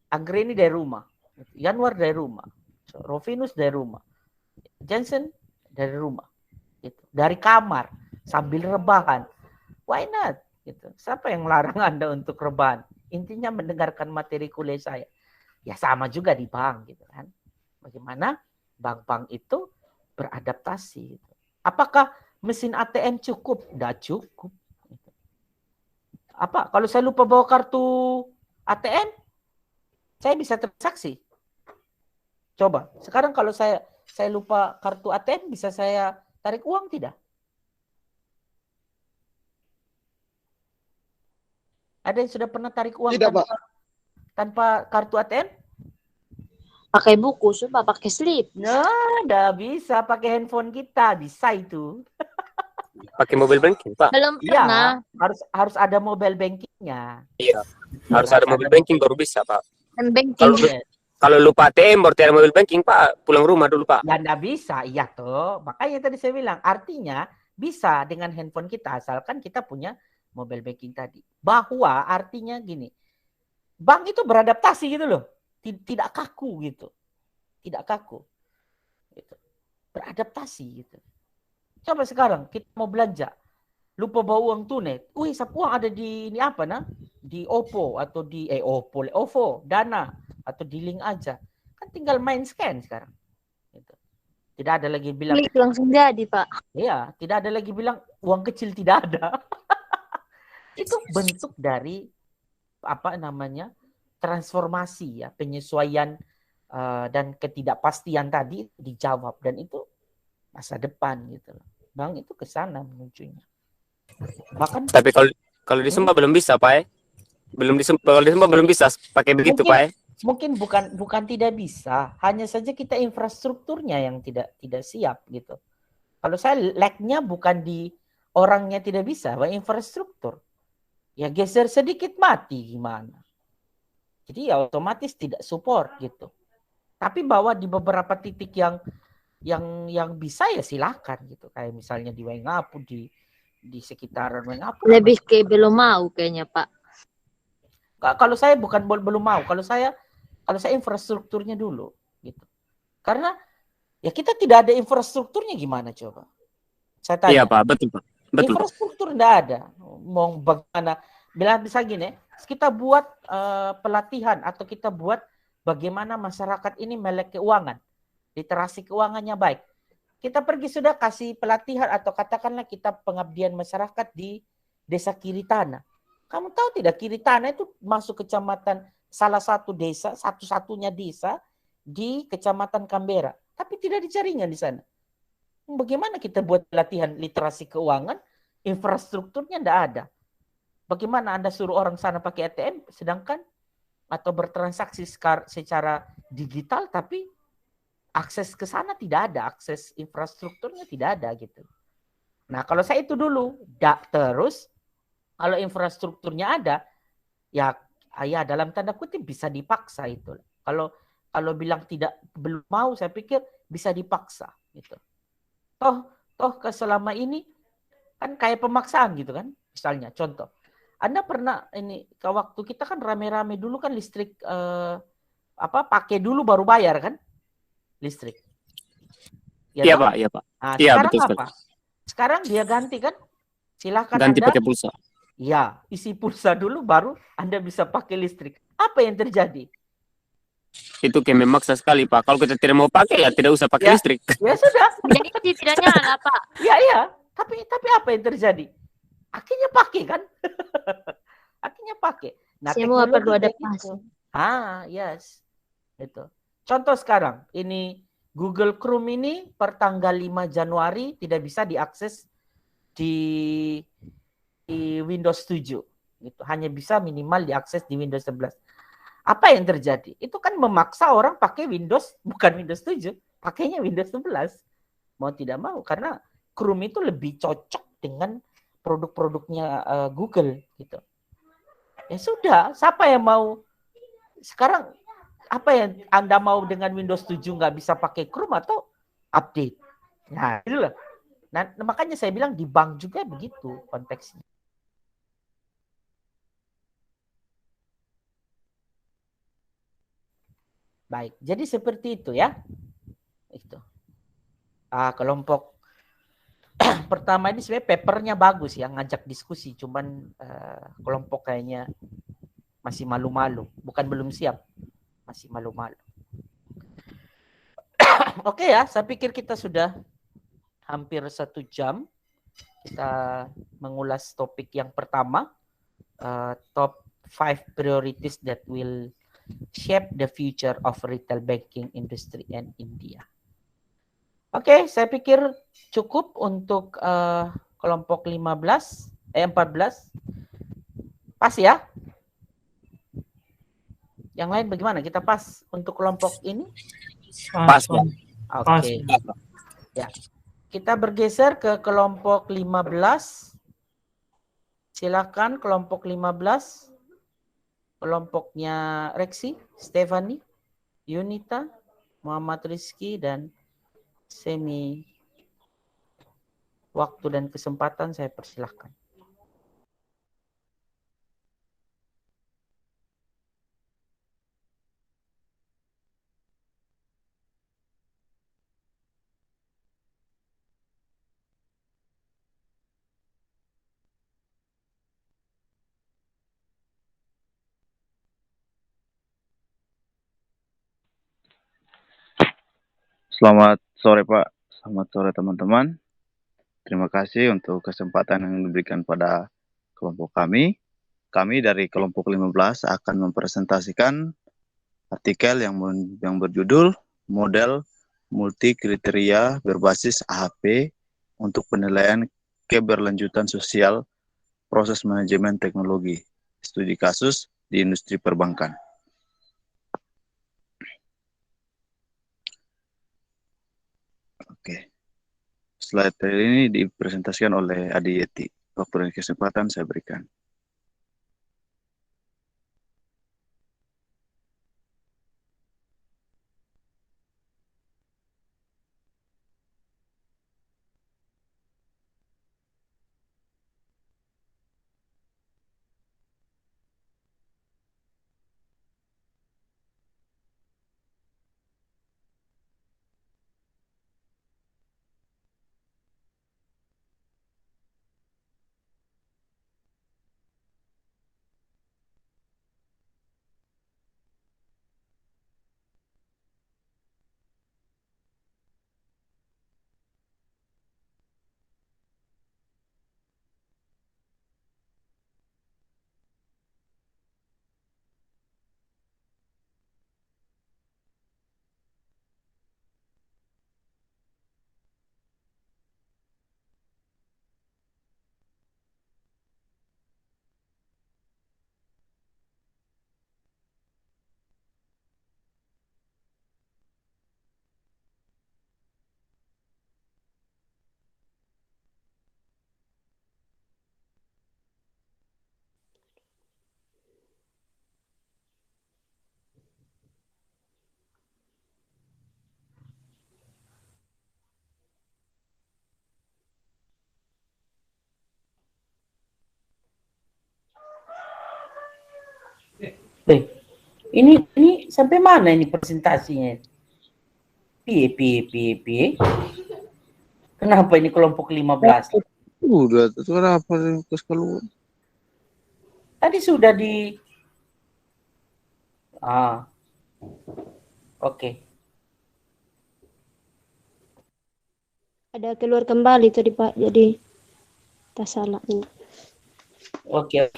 Anggreni dari rumah. Yanwar dari rumah. Rovinus dari rumah. Jensen dari rumah. Gitu. Dari kamar sambil rebahan. Why not? Gitu. Siapa yang larang Anda untuk rebahan? Intinya mendengarkan materi kuliah saya. Ya sama juga di bank gitu kan. Bagaimana bank-bank itu beradaptasi gitu. Apakah mesin ATM cukup? Tidak cukup. Gitu. Apa? Kalau saya lupa bawa kartu ATM, saya bisa transaksi. Coba. Sekarang kalau saya lupa kartu ATM, bisa saya tarik uang tidak? Ada yang sudah pernah tarik uang Tidak, Pak. tanpa kartu ATM? Pakai buku, coba pakai slip. Nah, udah bisa pakai handphone kita, bisa itu. Pakai mobile banking, Pak. Belum Iya, pernah. harus ada mobile bankingnya. Iya. Harus ada mobile banking baru bisa, Pak. banking. Yes. Kalau lupa ATM baru ada mobile banking, Pak, pulang rumah dulu, Pak. Ya nggak bisa, iya toh. Makanya tadi saya bilang, artinya bisa dengan handphone kita, asalkan kita punya mobile banking tadi. Bahwa artinya gini, bank itu beradaptasi gitu loh. Tidak kaku gitu. Tidak kaku. Gitu. Beradaptasi gitu. Coba sekarang kita mau belanja, lupa bawa uang tunai. Wih, uang ada di ini apa nah? Di OVO atau di OVO, Dana atau di link aja. Kan tinggal main scan sekarang. Gitu. Tidak ada lagi bilang Klik langsung jadi, Pak. iya, tidak ada lagi bilang uang kecil tidak ada. Itu bentuk dari apa namanya? Transformasi ya, penyesuaian dan ketidakpastian tadi dijawab dan itu masa depan gitu loh. Bang itu ke sana menujunya. Bahkan Tapi kalau di Sumba belum bisa, Pak. Kalau di Sumba belum bisa pakai begitu, Pak. mungkin bukan tidak bisa, hanya saja kita infrastrukturnya yang tidak siap gitu. Kalau saya lag-nya bukan di orangnya tidak bisa, bahwa infrastruktur. Ya geser sedikit mati gimana. Jadi ya otomatis tidak support gitu. Tapi bahwa di beberapa titik yang bisa ya silakan gitu. Kayak misalnya di Wengapu, di sekitaran Wengapu. Lebih ke belum mau kayaknya, Pak. Kalau saya bukan belum mau, kalau saya infrastrukturnya dulu gitu. Karena ya kita tidak ada infrastrukturnya gimana coba? Saya tanya. Iya, Pak, betul, Pak. Betul. Infrastruktur tidak ada. Mau bagaimana? Bila bisa gini, kita buat pelatihan atau kita buat bagaimana masyarakat ini melek keuangan, literasi keuangannya baik. Kita pergi sudah kasih pelatihan atau katakanlah kita pengabdian masyarakat di Desa Kiritana. Kamu tahu tidak Kiritana itu masuk kecamatan salah satu desa, satu-satunya desa di Kecamatan Canberra. Tapi tidak dicarinya di sana. Bagaimana kita buat pelatihan literasi keuangan, infrastrukturnya tidak ada. Bagaimana Anda suruh orang sana pakai ATM, sedangkan atau bertransaksi secara digital, tapi akses ke sana tidak ada, akses infrastrukturnya tidak ada gitu. Nah kalau saya itu dulu, terus kalau infrastrukturnya ada, ya dalam tanda kutip bisa dipaksa itu. Kalau bilang belum mau, saya pikir bisa dipaksa gitu. Toh selama ini kan kayak pemaksaan gitu kan, misalnya contoh. Anda pernah ini waktu kita kan rame-rame dulu kan listrik pakai dulu baru bayar kan listrik. Iya, Pak, iya, Pak. Nah, Iya, sekarang betul apa? sekali. Sekarang dia ganti kan? Silahkan Ganti Anda pakai pulsa. iya, isi pulsa dulu baru Anda bisa pakai listrik. Apa yang terjadi? Itu kayak memaksa sekali, Pak. Kalau kita tidak mau pakai ya tidak usah pakai listrik. Ya sudah. Jadi tidak nyala, Pak. Iya. Tapi apa yang terjadi? Akhirnya pakai kan? Akhirnya pakai. Nah, Semua perlu adaptasi. Yes. Itu. Contoh sekarang, ini Google Chrome ini per tanggal 5 Januari tidak bisa diakses di Windows 7. Gitu. Hanya bisa minimal diakses di Windows 11. Apa yang terjadi? Itu kan memaksa orang pakai Windows, bukan Windows 7, pakainya Windows 11. Mau tidak mau, karena Chrome itu lebih cocok dengan produk-produknya Google gitu. Ya sudah, siapa yang mau sekarang apa yang Anda mau dengan Windows 7 nggak bisa pakai Chrome atau update? Nah, itu loh. Nah, makanya saya bilang di bank juga begitu konteksnya. Baik, jadi seperti itu ya. Itu. Kelompok pertama ini sebenarnya papernya bagus ya, ngajak diskusi, cuman kelompok kayaknya masih malu-malu, bukan belum siap, masih malu-malu. Oke ya, saya pikir kita sudah hampir 1 jam kita mengulas topik yang pertama, top 5 priorities that will shape the future of retail banking industry in India. Oke, saya pikir cukup untuk kelompok 14. Pas ya? Yang lain bagaimana? Kita pas untuk kelompok ini? Pas, Pak. Oke. Ya. Kita bergeser ke kelompok 15. Silakan kelompok 15. Kelompoknya Reksi, Stefani, Yunita, Muhammad Rizky, dan Semi. Waktu dan kesempatan saya persilahkan. Selamat sore Pak, selamat sore teman-teman. Terima kasih untuk kesempatan yang diberikan pada kelompok kami. Kami dari kelompok 15 akan mempresentasikan artikel yang berjudul Model Multi Kriteria Berbasis AHP untuk Penilaian Keberlanjutan Sosial Proses Manajemen Teknologi, Studi Kasus di Industri Perbankan. Oke. Slide ini dipresentasikan oleh Adi Yeti. Waktu dan kesempatan saya berikan. Ini sampai mana ini presentasinya? Pie. Kenapa ini kelompok 15? Udah, itu kenapa keluar? Tadi sudah di oke. Ada keluar kembali tadi Pak, jadi tak salah. Oke.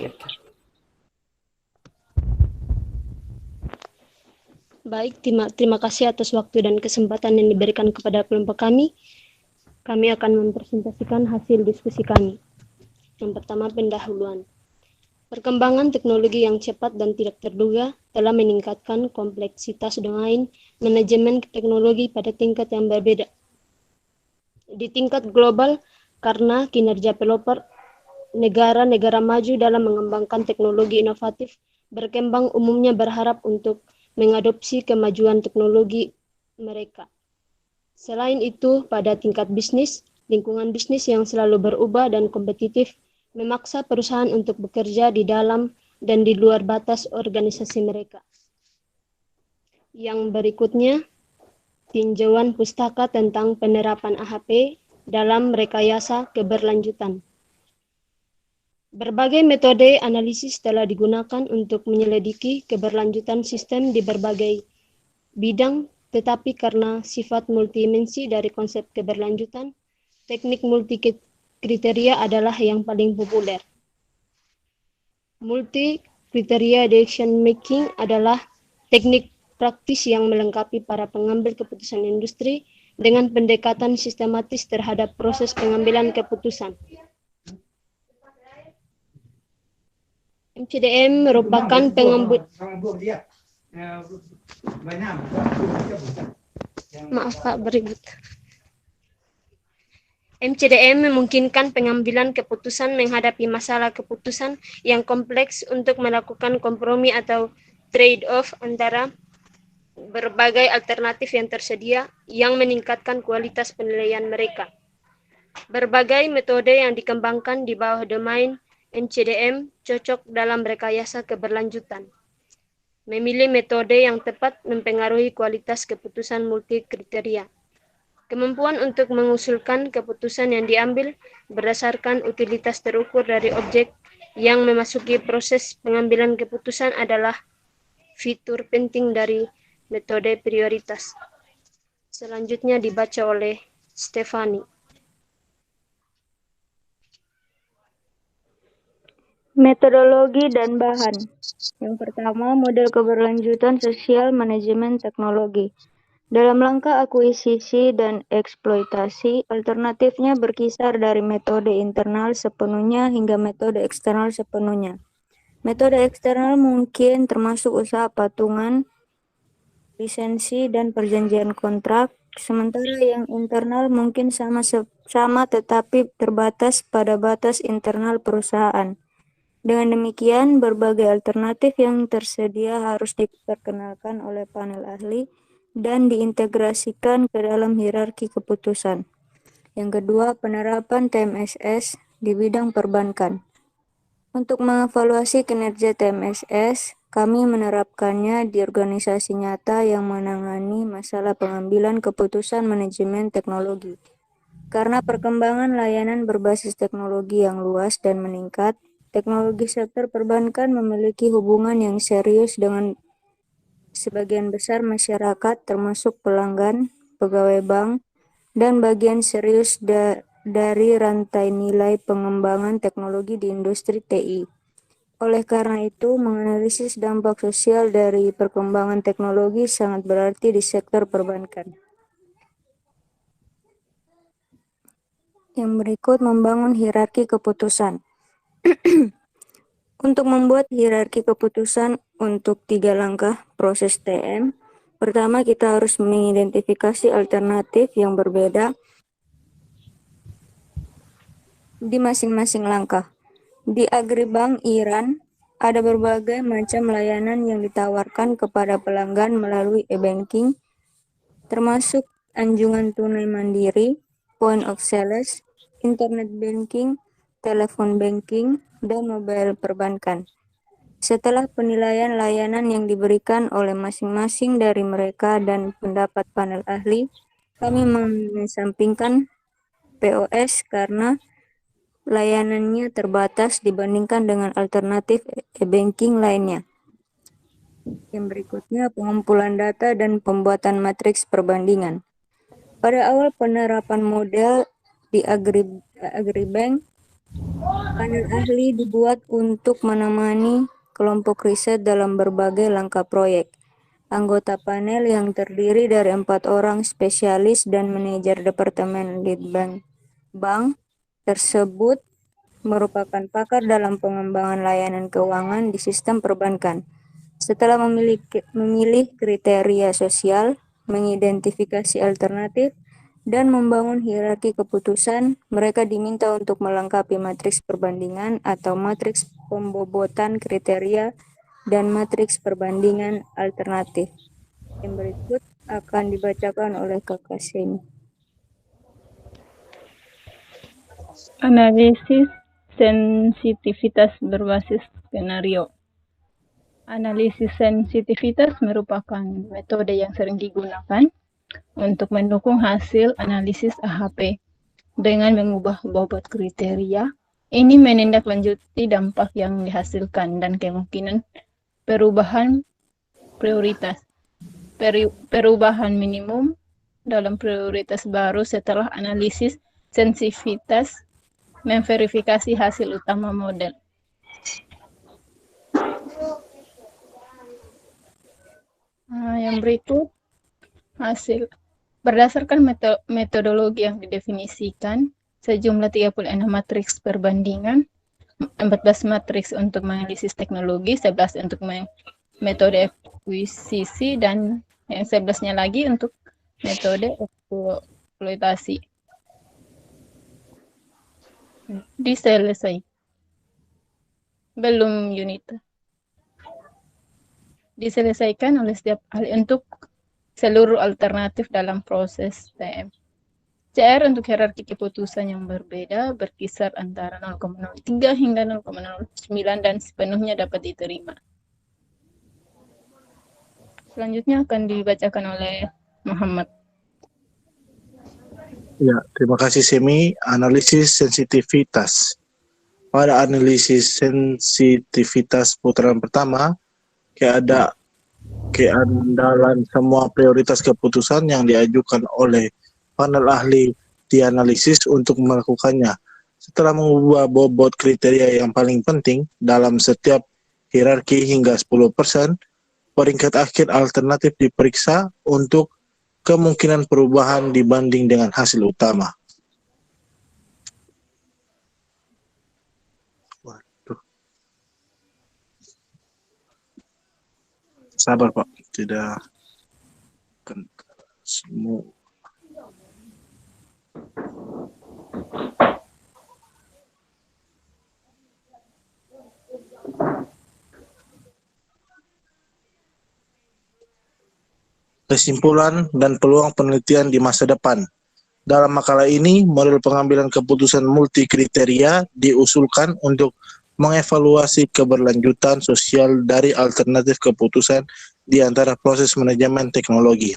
Baik, terima kasih atas waktu dan kesempatan yang diberikan kepada kelompok kami. Kami akan mempresentasikan hasil diskusi kami. Yang pertama, pendahuluan. Perkembangan teknologi yang cepat dan tidak terduga telah meningkatkan kompleksitas domain manajemen teknologi pada tingkat yang berbeda. Di tingkat global, karena kinerja pelopor, negara-negara maju dalam mengembangkan teknologi inovatif berkembang umumnya berharap untuk mengadopsi kemajuan teknologi mereka. Selain itu, pada tingkat bisnis, lingkungan bisnis yang selalu berubah dan kompetitif memaksa perusahaan untuk bekerja di dalam dan di luar batas organisasi mereka. Yang berikutnya, tinjauan pustaka tentang penerapan AHP dalam rekayasa keberlanjutan. Berbagai metode analisis telah digunakan untuk menyelidiki keberlanjutan sistem di berbagai bidang, tetapi karena sifat multidimensi dari konsep keberlanjutan, teknik multi-kriteria adalah yang paling populer. Multi-kriteria decision making adalah teknik praktis yang melengkapi para pengambil keputusan industri dengan pendekatan sistematis terhadap proses pengambilan keputusan. MCDM merupakan Maaf Pak, berikut. MCDM memungkinkan pengambilan keputusan menghadapi masalah keputusan yang kompleks untuk melakukan kompromi atau trade-off antara berbagai alternatif yang tersedia yang meningkatkan kualitas penilaian mereka. Berbagai metode yang dikembangkan di bawah domain MCDM cocok dalam rekayasa keberlanjutan. Memilih metode yang tepat mempengaruhi kualitas keputusan multi kriteria. Kemampuan untuk mengusulkan keputusan yang diambil berdasarkan utilitas terukur dari objek yang memasuki proses pengambilan keputusan adalah fitur penting dari metode prioritas. Selanjutnya dibaca oleh Stefani. Metodologi dan bahan. Yang pertama, model keberlanjutan sosial manajemen teknologi. Dalam langkah akuisisi dan eksploitasi, alternatifnya berkisar dari metode internal sepenuhnya hingga metode eksternal sepenuhnya. Metode eksternal mungkin termasuk usaha patungan, lisensi, dan perjanjian kontrak, sementara yang internal mungkin sama tetapi terbatas pada batas internal perusahaan. Dengan demikian, berbagai alternatif yang tersedia harus diperkenalkan oleh panel ahli dan diintegrasikan ke dalam hierarki keputusan. Yang kedua, penerapan TMSS di bidang perbankan. Untuk mengevaluasi kinerja TMSS, kami menerapkannya di organisasi nyata yang menangani masalah pengambilan keputusan manajemen teknologi. Karena perkembangan layanan berbasis teknologi yang luas dan meningkat, teknologi sektor perbankan memiliki hubungan yang serius dengan sebagian besar masyarakat, termasuk pelanggan, pegawai bank, dan bagian serius dari rantai nilai pengembangan teknologi di industri TI. Oleh karena itu, menganalisis dampak sosial dari perkembangan teknologi sangat berarti di sektor perbankan. Yang berikut, membangun hierarki keputusan. Untuk membuat hierarki keputusan untuk 3 langkah proses TM, pertama kita harus mengidentifikasi alternatif yang berbeda di masing-masing langkah. Di Agribank Iran, ada berbagai macam layanan yang ditawarkan kepada pelanggan melalui e-banking, termasuk anjungan tunai mandiri, point of sales, internet banking, telepon banking, dan mobile perbankan. Setelah penilaian layanan yang diberikan oleh masing-masing dari mereka dan pendapat panel ahli, kami mengesampingkan POS karena layanannya terbatas dibandingkan dengan alternatif e-banking lainnya. Yang berikutnya, pengumpulan data dan pembuatan matriks perbandingan. Pada awal penerapan model di Agribank, panel ahli dibuat untuk menemani kelompok riset dalam berbagai langkah proyek. Anggota panel yang terdiri dari 4 orang spesialis dan manajer departemen lead bank tersebut merupakan pakar dalam pengembangan layanan keuangan di sistem perbankan. Setelah memilih kriteria sosial, mengidentifikasi alternatif, dan membangun hierarki keputusan, mereka diminta untuk melengkapi matriks perbandingan atau matriks pembobotan kriteria dan matriks perbandingan alternatif. Yang berikut akan dibacakan oleh Kakak Semi. Analisis sensitivitas berbasis skenario. Analisis sensitivitas merupakan metode yang sering digunakan untuk mendukung hasil analisis AHP dengan mengubah bobot kriteria. Ini menindaklanjuti dampak yang dihasilkan dan kemungkinan perubahan prioritas. Perubahan minimum dalam prioritas baru setelah analisis sensitivitas memverifikasi hasil utama model. Yang berikut hasil. Berdasarkan metodologi yang didefinisikan, sejumlah 36 matriks perbandingan, 14 matriks untuk menganalisis teknologi, 11 untuk metode akuisisi, dan yang 11-nya lagi untuk metode eksploitasi. Diselesai. Belum, Yunita. Diselesaikan oleh setiap ahli untuk seluruh alternatif dalam proses TM. CR untuk hierarki keputusan yang berbeda berkisar antara 0,03 hingga 0,09 dan sepenuhnya dapat diterima. Selanjutnya akan dibacakan oleh Muhammad. Ya, terima kasih Semi. Analisis sensitivitas. Pada analisis sensitivitas putaran pertama, keandalan semua prioritas keputusan yang diajukan oleh panel ahli dianalisis untuk melakukannya. Setelah mengubah bobot kriteria yang paling penting dalam setiap hierarki hingga 10%, peringkat akhir alternatif diperiksa untuk kemungkinan perubahan dibanding dengan hasil utama. Waduh. Sabar Pak, tidak semua. Kesimpulan dan peluang penelitian di masa depan. Dalam makalah ini, model pengambilan keputusan multi kriteria diusulkan untuk mengevaluasi keberlanjutan sosial dari alternatif keputusan di antara proses manajemen teknologi.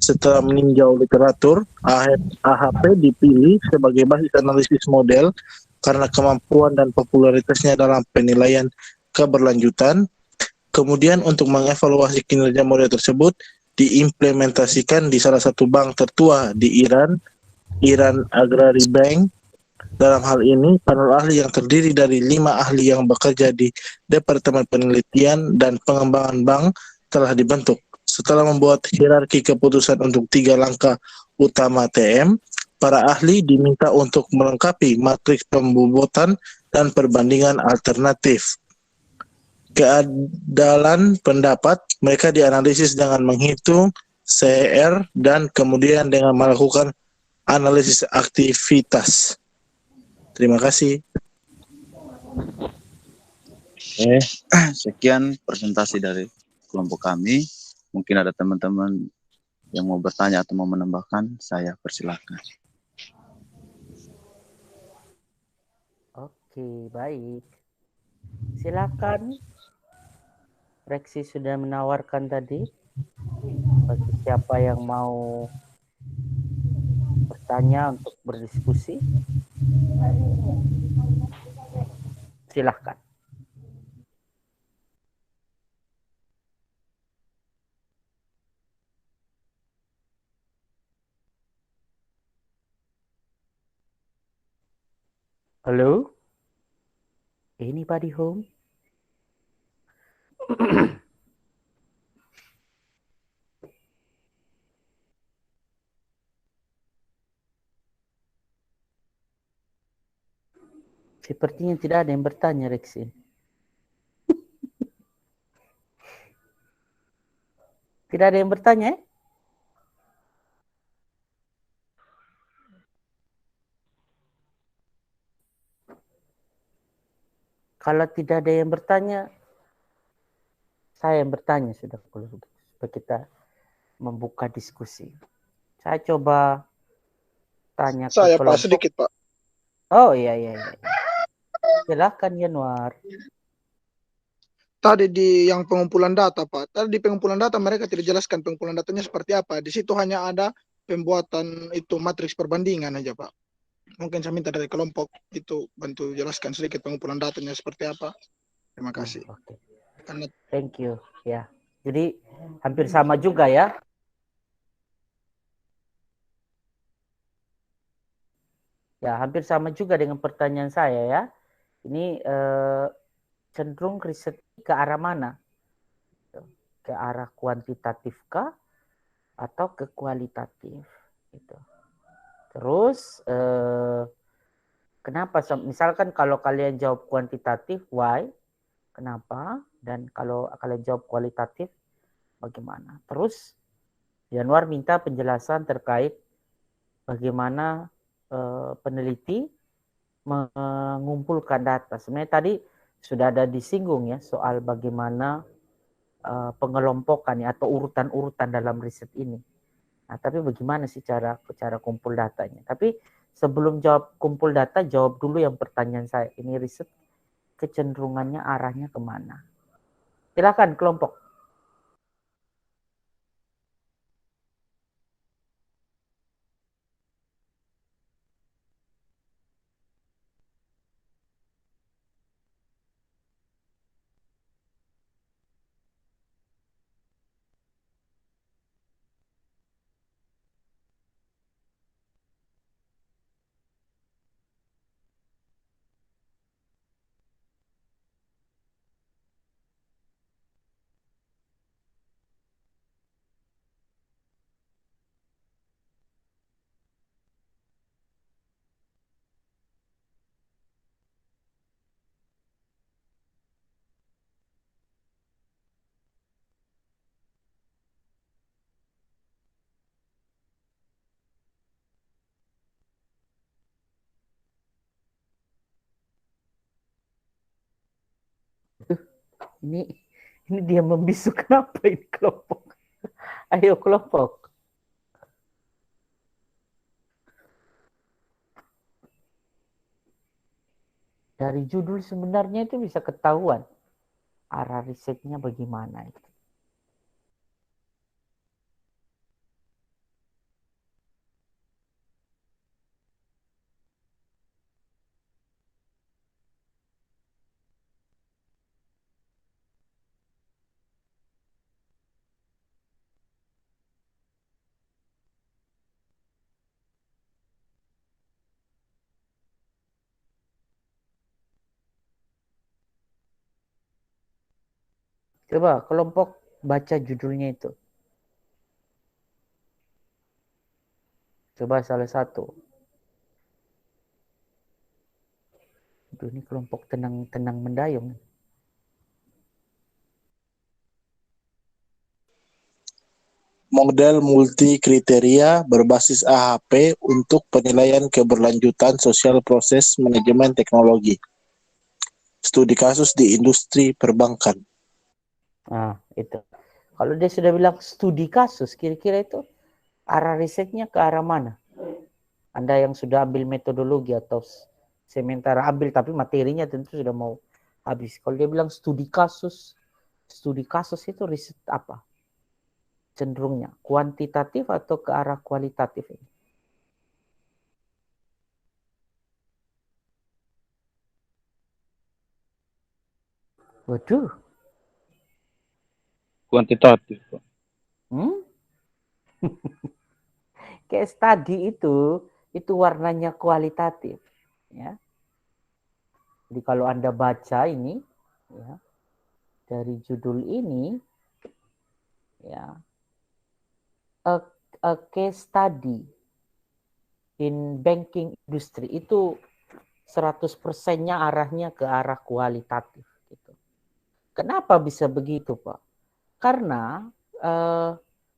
Setelah meninjau literatur, AHP dipilih sebagai basis analisis model karena kemampuan dan popularitasnya dalam penilaian keberlanjutan. Kemudian untuk mengevaluasi kinerja model tersebut, diimplementasikan di salah satu bank tertua di Iran Agrari Bank. Dalam hal ini, panel ahli yang terdiri dari 5 ahli yang bekerja di Departemen Penelitian dan Pengembangan Bank telah dibentuk. Setelah membuat hierarki keputusan untuk 3 langkah utama TM, para ahli diminta untuk melengkapi matriks pembobotan dan perbandingan alternatif. Keandalan pendapat, mereka dianalisis dengan menghitung CR dan kemudian dengan melakukan analisis aktivitas. Terima kasih. Sekian presentasi dari kelompok kami. Mungkin ada teman-teman yang mau bertanya atau mau menambahkan, saya persilahkan. Oke, baik. Silakan. Reksi sudah menawarkan tadi. Bagi siapa yang mau bertanya untuk berdiskusi, silahkan. Halo? Anybody home? Sepertinya tidak ada yang bertanya, Rexin. Tidak ada yang bertanya, eh? Kalau tidak ada yang bertanya, saya yang bertanya sudah, supaya kita membuka diskusi. Saya coba tanya Saya ke Pak, kelompok. sedikit Pak. Oh iya. Silakan Yanuar. Tadi di yang pengumpulan data Pak, tadi di pengumpulan data mereka tidak jelaskan pengumpulan datanya seperti apa. Di situ hanya ada pembuatan itu matriks perbandingan aja Pak. Mungkin saya minta dari kelompok itu bantu jelaskan sedikit pengumpulan datanya seperti apa. Terima kasih. Oke. Karena Thank you. Ya. Jadi hampir sama juga ya. Ya, hampir sama juga dengan pertanyaan saya ya. Ini cenderung riset ke arah mana? Ke arah kuantitatif kah atau ke kualitatif? Gitu. Terus kenapa? Misalkan kalau kalian jawab kuantitatif, why? Kenapa? Dan kalau kalian jawab kualitatif, bagaimana. Terus Januar minta penjelasan terkait bagaimana peneliti mengumpulkan data. Sebenarnya tadi sudah ada disinggung ya soal bagaimana pengelompokan ya, atau urutan-urutan dalam riset ini. Nah, tapi bagaimana sih cara kumpul datanya? Tapi sebelum jawab kumpul data, jawab dulu yang pertanyaan saya. Ini riset kecenderungannya arahnya kemana? Silakan kelompok. Ini dia membisu, kenapa ini kelompok? Ayo kelompok. Dari judul sebenarnya itu bisa ketahuan arah risetnya bagaimana itu. Coba kelompok baca judulnya itu. Coba salah satu. Aduh, ini kelompok tenang mendayung. Model multi kriteria berbasis AHP untuk penilaian keberlanjutan sosial proses manajemen teknologi. Studi kasus di industri perbankan. Nah, itu. Kalau dia sudah bilang studi kasus, kira-kira itu arah risetnya ke arah mana? Anda yang sudah ambil metodologi atau sementara ambil tapi materinya tentu sudah mau habis. Kalau dia bilang studi kasus itu riset apa? Cenderungnya kuantitatif atau ke arah kualitatif ini? Waduh. Kuantitatif, Pak. Case study itu warnanya kualitatif, ya. Jadi kalau Anda baca ini, ya, dari judul ini, ya, a case study in banking industry itu 100%-nya arahnya ke arah kualitatif. Gitu. Kenapa bisa begitu, Pak? Karena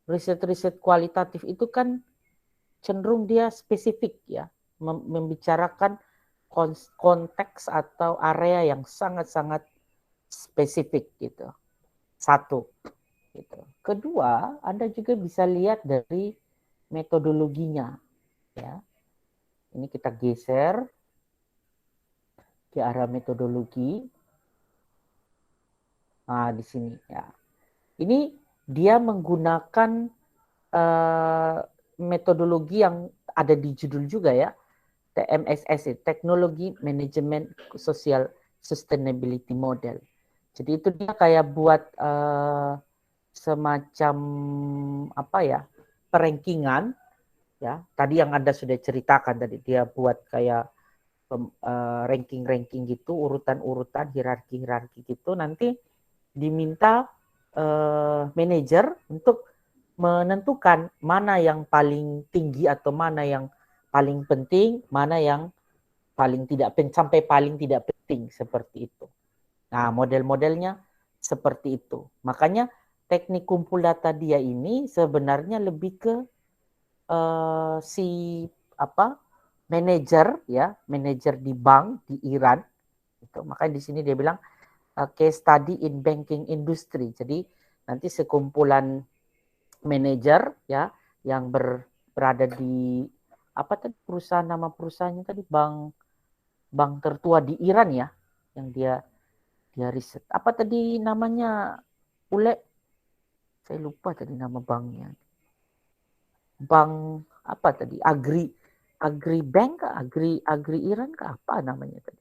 riset-riset kualitatif itu kan cenderung dia spesifik ya, membicarakan konteks atau area yang sangat-sangat spesifik gitu. Satu. Gitu. Kedua, Anda juga bisa lihat dari metodologinya. Ya. Ini kita geser ke arah metodologi. Nah, di sini ya. Ini dia menggunakan metodologi yang ada di judul juga ya, TMSS, Teknologi Manajemen Social Sustainability Model. Jadi itu dia kayak buat semacam apa ya, perankingan ya. Tadi yang Anda sudah ceritakan tadi, dia buat kayak ranking-ranking gitu, urutan-urutan, hierarki-hierarki gitu. Nanti diminta manajer untuk menentukan mana yang paling tinggi atau mana yang paling penting, mana yang paling tidak sampai paling tidak penting, seperti itu. Nah, model-modelnya seperti itu. Makanya teknik kumpul data dia ini sebenarnya lebih ke manajer di bank di Iran. Itu makanya di sini dia bilang case study in banking industry. Jadi nanti sekumpulan manajer ya yang berada di nama perusahaannya tadi bank tertua di Iran ya, yang dia riset. Apa tadi namanya? Saya lupa tadi nama banknya. Bank apa tadi? Agri Bank kah? Agri Iran kah? Apa namanya tadi?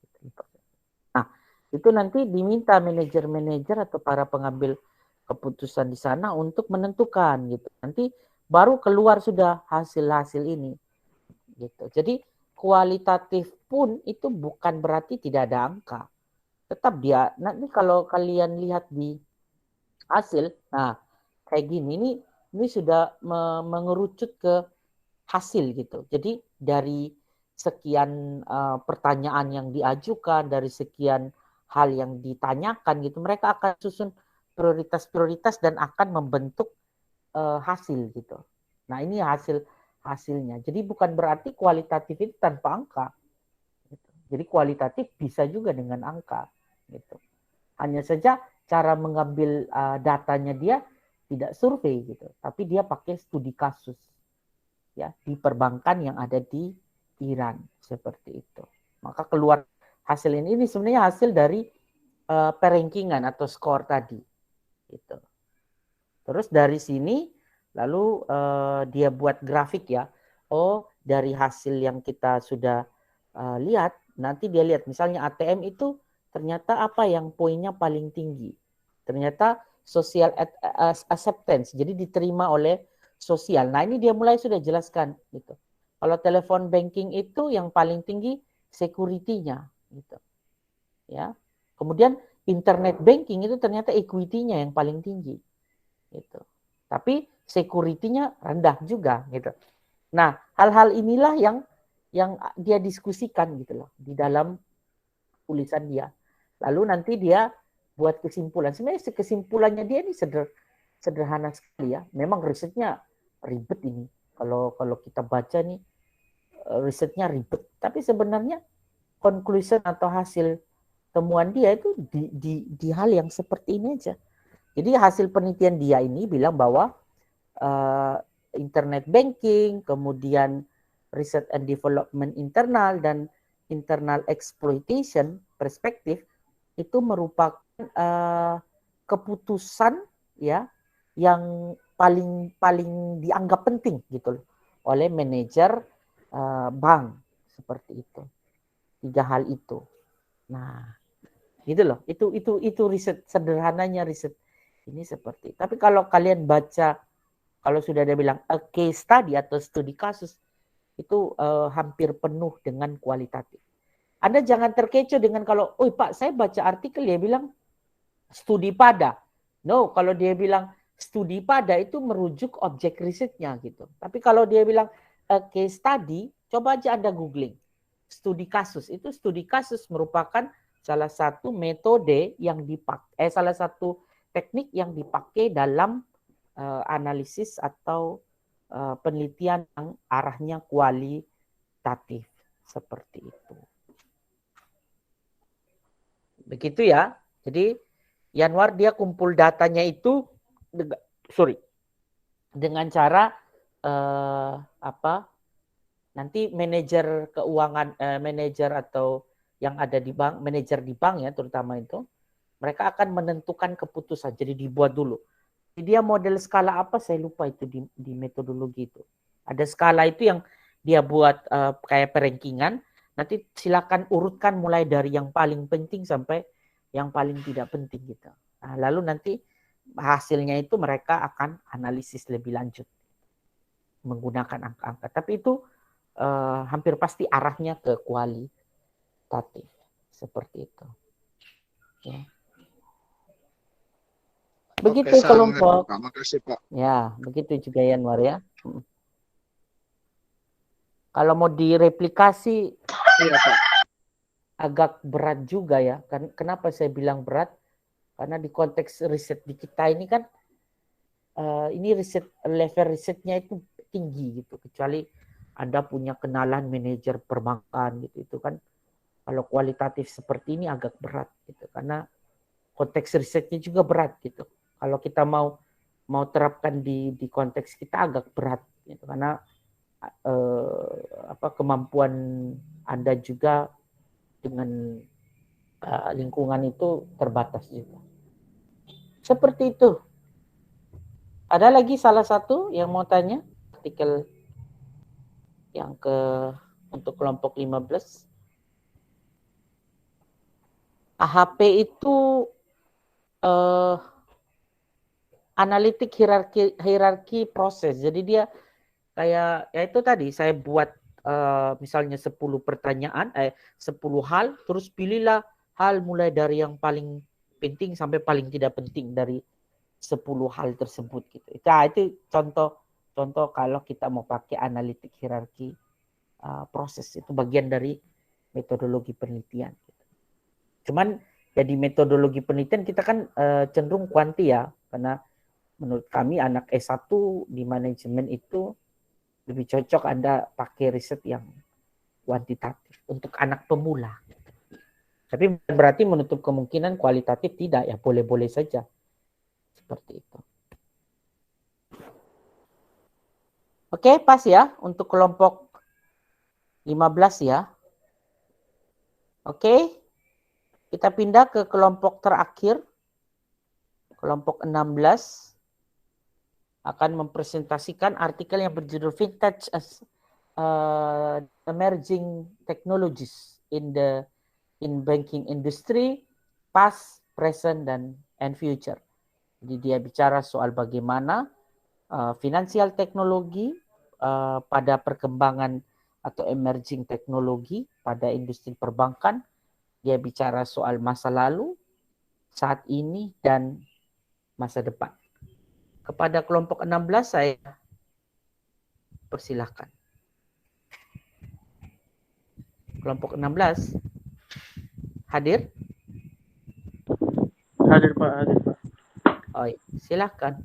Nah, itu nanti diminta manajer-manajer atau para pengambil keputusan di sana untuk menentukan gitu. Nanti baru keluar sudah hasil-hasil ini. Gitu. Jadi kualitatif pun itu bukan berarti tidak ada angka. Tetap dia, nanti kalau kalian lihat di hasil, nah kayak gini, ini sudah mengerucut ke hasil gitu. Jadi dari sekian pertanyaan yang diajukan, dari sekian hal yang ditanyakan gitu, mereka akan susun prioritas-prioritas dan akan membentuk hasil gitu. Nah ini hasilnya. Jadi bukan berarti kualitatif itu tanpa angka. Gitu. Jadi kualitatif bisa juga dengan angka. Gitu. Hanya saja cara mengambil datanya dia tidak survei gitu, tapi dia pakai studi kasus ya di perbankan yang ada di Iran seperti itu. Maka keluar hasil ini sebenarnya hasil dari perankingan atau skor tadi. Gitu. Terus dari sini lalu dia buat grafik ya. Oh dari hasil yang kita sudah lihat, nanti dia lihat misalnya ATM itu ternyata apa yang poinnya paling tinggi. Ternyata social acceptance, jadi diterima oleh sosial. Nah ini dia mulai sudah jelaskan gitu. Kalau telepon banking itu yang paling tinggi security-nya gitu. Ya. Kemudian internet banking itu ternyata equity-nya yang paling tinggi. Gitu. Tapi security-nya rendah juga gitu. Nah, hal-hal inilah yang dia diskusikan gitu loh di dalam tulisan dia. Lalu nanti dia buat kesimpulan. Sebenarnya kesimpulannya dia ini sederhana sekali ya. Memang risetnya ribet ini. Kalau kita baca nih risetnya ribet. Tapi sebenarnya conclusion atau hasil temuan dia itu di hal yang seperti ini aja. Jadi hasil penelitian dia ini bilang bahwa internet banking, kemudian research and development internal dan internal exploitation perspektif itu merupakan keputusan ya yang paling dianggap penting gitu loh oleh manajer bank seperti itu. 3 hal itu. Nah, gitu loh. Itu riset sederhananya riset ini seperti. Tapi kalau kalian baca kalau sudah ada bilang a case study atau studi kasus itu hampir penuh dengan kualitatif. Anda jangan terkecoh dengan kalau, oh Pak, saya baca artikel dia bilang studi pada. No, kalau dia bilang studi pada itu merujuk objek risetnya gitu. Tapi kalau dia bilang case study, coba aja Anda googling. Studi kasus, itu studi kasus merupakan salah satu metode yang dipakai, salah satu teknik yang dipakai dalam analisis atau penelitian yang arahnya kualitatif seperti itu. Begitu ya. Jadi Yanwar dia kumpul datanya itu dengan cara nanti manajer keuangan manajer atau yang ada di bank, manajer di bank ya terutama itu, mereka akan menentukan keputusan. Jadi dibuat dulu. Dia model skala apa saya lupa itu di metodologi itu. Ada skala itu yang dia buat kayak perankingan. Nanti silakan urutkan mulai dari yang paling penting sampai yang paling tidak penting gitu. Nah, lalu nanti hasilnya itu mereka akan analisis lebih lanjut menggunakan angka-angka. Tapi itu hampir pasti arahnya ke kualitatif seperti itu. Ya. Begitu kelompok. Makasih Pak. Ya, begitu juga Yanwar ya. Kalau mau direplikasi, iya Pak. Agak berat juga ya. Kenapa saya bilang berat? Karena di konteks riset di kita ini kan ini level risetnya itu tinggi gitu, kecuali Anda punya kenalan manajer perbankan gitu, itu kan kalau kualitatif seperti ini agak berat gitu, karena konteks risetnya juga berat gitu. Kalau kita mau terapkan di konteks kita agak berat gitu, karena kemampuan Anda juga dengan lingkungan itu terbatas juga. Seperti itu. Ada lagi salah satu yang mau tanya artikel yang untuk kelompok 15. AHP itu analitik hierarki proses. Jadi dia kayak ya itu tadi saya buat misalnya 10 pertanyaan 10 hal, terus pilihlah hal mulai dari yang paling penting sampai paling tidak penting dari 10 hal tersebut gitu. Itu contoh kalau kita mau pakai analitik hierarki proses, itu bagian dari metodologi penelitian gitu. Cuman ya di metodologi penelitian kita kan cenderung kuanti ya, karena menurut kami anak S1 di manajemen itu lebih cocok Anda pakai riset yang kuantitatif untuk anak pemula. Tapi berarti menutup kemungkinan kualitatif tidak, ya boleh-boleh saja. Seperti itu. Oke, pas ya untuk kelompok 15 ya. Oke, kita pindah ke kelompok terakhir. Kelompok 16 akan mempresentasikan artikel yang berjudul Vintage as Emerging Technologies in Banking Industry, Past, Present, and Future. Jadi dia bicara soal bagaimana finansial teknologi pada perkembangan atau emerging teknologi pada industri perbankan. Dia bicara soal masa lalu, saat ini, dan masa depan. Kepada kelompok 16 saya persilahkan. Kelompok 16 hadir? Hadir Pak, hadir Pak. Oh, silahkan.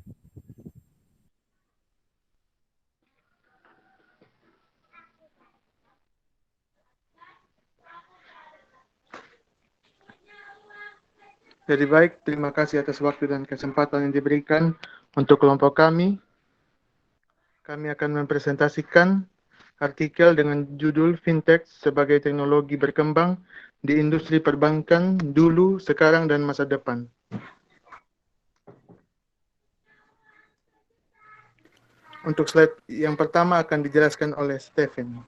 Jadi baik, terima kasih atas waktu dan kesempatan yang diberikan untuk kelompok kami. Kami akan mempresentasikan artikel dengan judul Fintech sebagai teknologi berkembang di industri perbankan dulu, sekarang, dan masa depan. Untuk slide yang pertama akan dijelaskan oleh Stephen.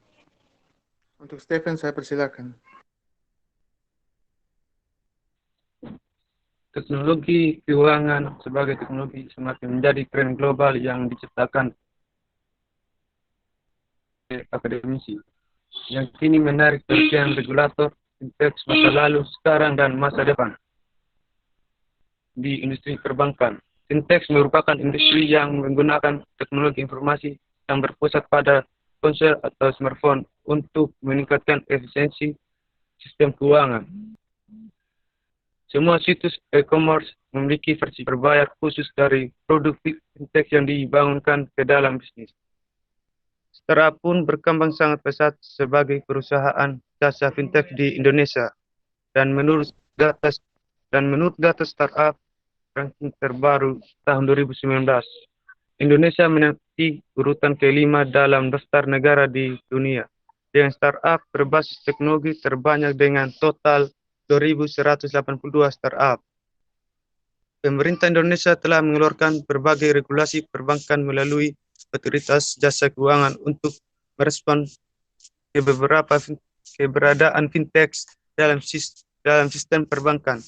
Untuk Stephen saya persilakan. Teknologi keuangan sebagai teknologi semakin menjadi tren global yang diciptakan oleh akademisi, yang kini menarik perhatian regulator fintech masa lalu, sekarang, dan masa depan. Di industri perbankan, fintech merupakan industri yang menggunakan teknologi informasi yang berpusat pada ponsel atau smartphone untuk meningkatkan efisiensi sistem keuangan. Semua situs e-commerce memiliki versi berbayar khusus dari produk fintech yang dibangunkan ke dalam bisnis. Startup pun berkembang sangat pesat sebagai perusahaan jasa fintech di Indonesia, dan menurut data startup ranking terbaru tahun 2019, Indonesia menempati urutan ke-5 dalam daftar negara di dunia dengan startup berbasis teknologi terbanyak dengan total 2.182 startup. Pemerintah Indonesia telah mengeluarkan berbagai regulasi perbankan melalui Otoritas Jasa Keuangan untuk merespon ke beberapa keberadaan fintech dalam sistem perbankan.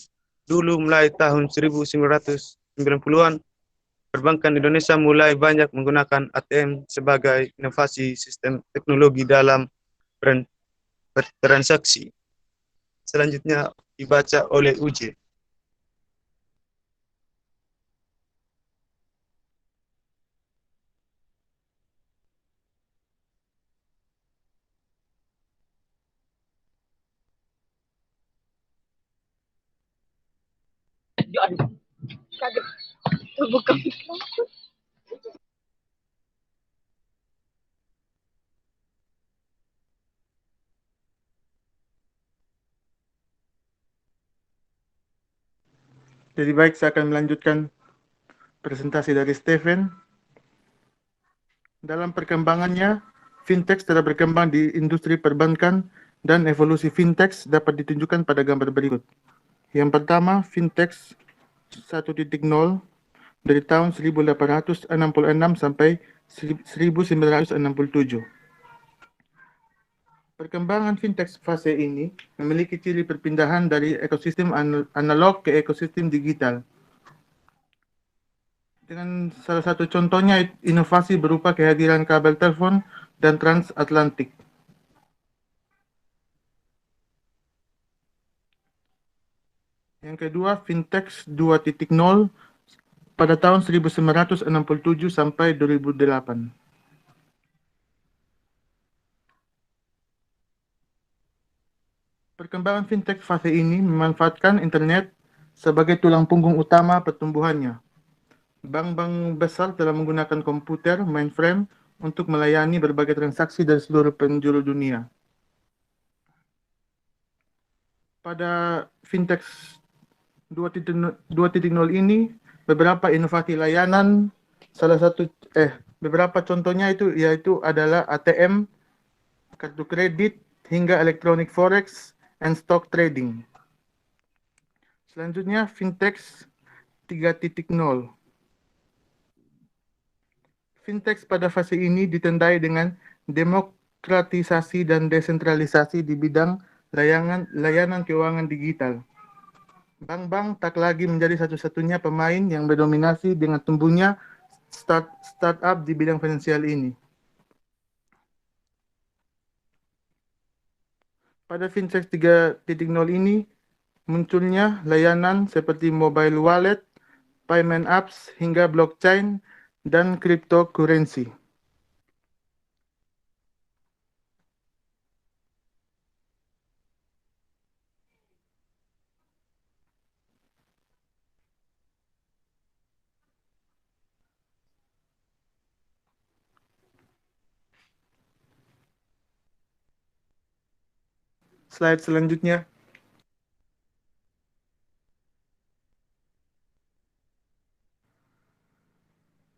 Dulu mulai tahun 1990-an, perbankan Indonesia mulai banyak menggunakan ATM sebagai inovasi sistem teknologi dalam transaksi. Selanjutnya dibaca oleh UJ. Jadi baik, saya akan melanjutkan presentasi dari Stephen. Dalam perkembangannya, fintech telah berkembang di industri perbankan dan evolusi fintech dapat ditunjukkan pada gambar berikut. Yang pertama, fintech 1.0 dari tahun 1866 sampai 1967. Perkembangan fintech fase ini memiliki ciri perpindahan dari ekosistem analog ke ekosistem digital. Dengan salah satu contohnya inovasi berupa kehadiran kabel telepon dan transatlantik. Yang kedua, fintech 2.0 pada tahun 1967 sampai 2008. Perkembangan fintech fase ini memanfaatkan internet sebagai tulang punggung utama pertumbuhannya. Bank-bank besar telah menggunakan komputer mainframe untuk melayani berbagai transaksi dari seluruh penjuru dunia. Pada fintech 2.0 ini, beberapa inovasi layanan, beberapa contohnya yaitu adalah ATM, kartu kredit, hingga electronic forex and stock trading. Selanjutnya, fintech 3.0. Fintech pada fase ini ditandai dengan demokratisasi dan desentralisasi di bidang layanan keuangan digital. Bank-bank tak lagi menjadi satu-satunya pemain yang berdominasi dengan tumbuhnya startup di bidang finansial ini. Pada fintech 3.0 ini, munculnya layanan seperti mobile wallet, payment apps, hingga blockchain dan cryptocurrency. Slide selanjutnya.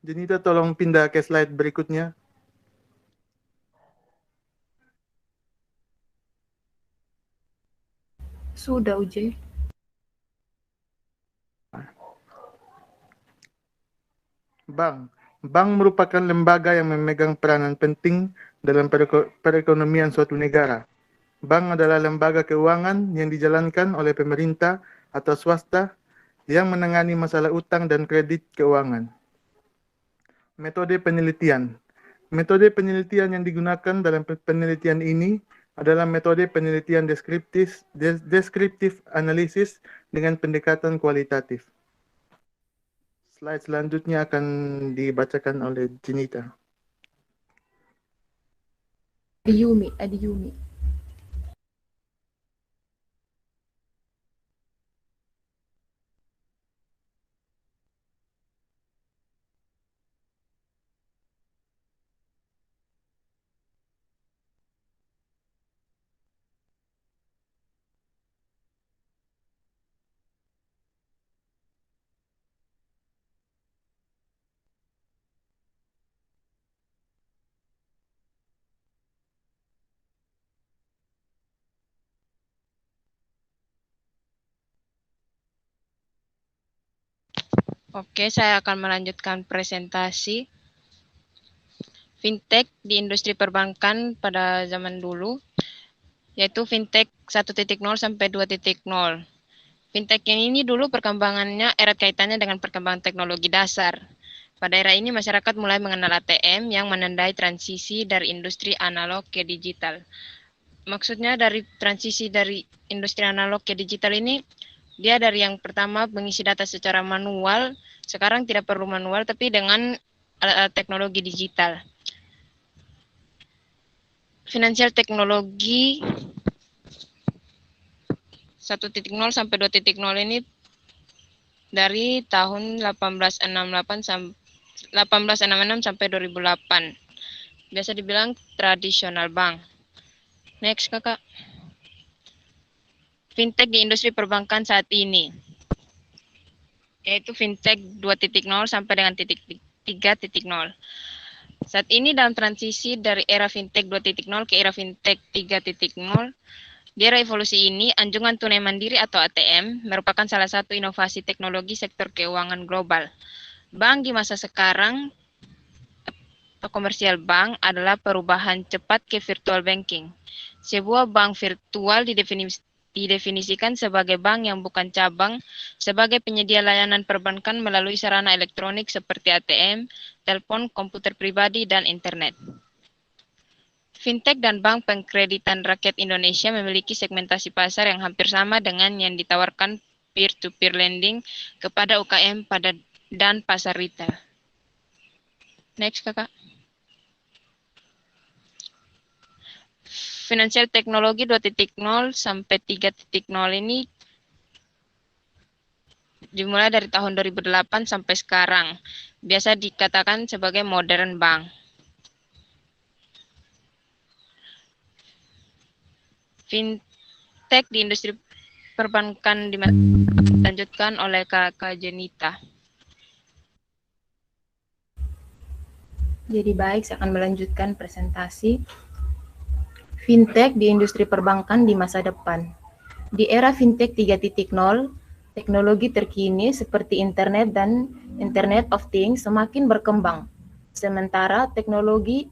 Janita tolong pindah ke slide berikutnya. Sudah, Uji. Bank merupakan lembaga yang memegang peranan penting dalam perekonomian suatu negara. Bank adalah lembaga keuangan yang dijalankan oleh pemerintah atau swasta yang menangani masalah utang dan kredit keuangan. Metode penelitian. Metode penelitian yang digunakan dalam penelitian ini adalah metode penelitian deskriptif analisis dengan pendekatan kualitatif. Slide selanjutnya akan dibacakan oleh Janita. Adi Yumi. Oke, saya akan melanjutkan presentasi fintech di industri perbankan pada zaman dulu, yaitu fintech 1.0 sampai 2.0. Fintech ini dulu perkembangannya erat kaitannya dengan perkembangan teknologi dasar. Pada era ini masyarakat mulai mengenal ATM yang menandai transisi dari industri analog ke digital. Maksudnya dari transisi dari industri analog ke digital ini, dia dari yang pertama mengisi data secara manual, sekarang tidak perlu manual tapi dengan teknologi digital. Financial teknologi 1.0 sampai 2.0 ini dari tahun 1866 sampai 2008. Biasa dibilang tradisional bank. Next, Kakak. Fintech di industri perbankan saat ini. yaitu fintech 2.0 sampai dengan 3.0. Saat ini dalam transisi dari era fintech 2.0 ke era fintech 3.0, di era evolusi ini, anjungan tunai mandiri atau ATM merupakan salah satu inovasi teknologi sektor keuangan global. Bank di masa sekarang, komersial bank adalah perubahan cepat ke virtual banking. Sebuah bank virtual didefinisikan sebagai bank yang bukan cabang, sebagai penyedia layanan perbankan melalui sarana elektronik seperti ATM, telepon, komputer pribadi, dan internet. Fintech dan Bank Pengkreditan Rakyat Indonesia memiliki segmentasi pasar yang hampir sama dengan yang ditawarkan peer-to-peer lending kepada UKM dan pasar retail. Next, Kakak. Financial Teknologi 2.0 sampai 3.0 ini dimulai dari tahun 2008 sampai sekarang. Biasa dikatakan sebagai modern bank. Fintech di industri perbankan dilanjutkan oleh Kakak Jenita. Jadi baik, saya akan melanjutkan presentasi Fintech di industri perbankan di masa depan. Di era Fintech 3.0, teknologi terkini seperti internet dan Internet of Things semakin berkembang. Sementara teknologi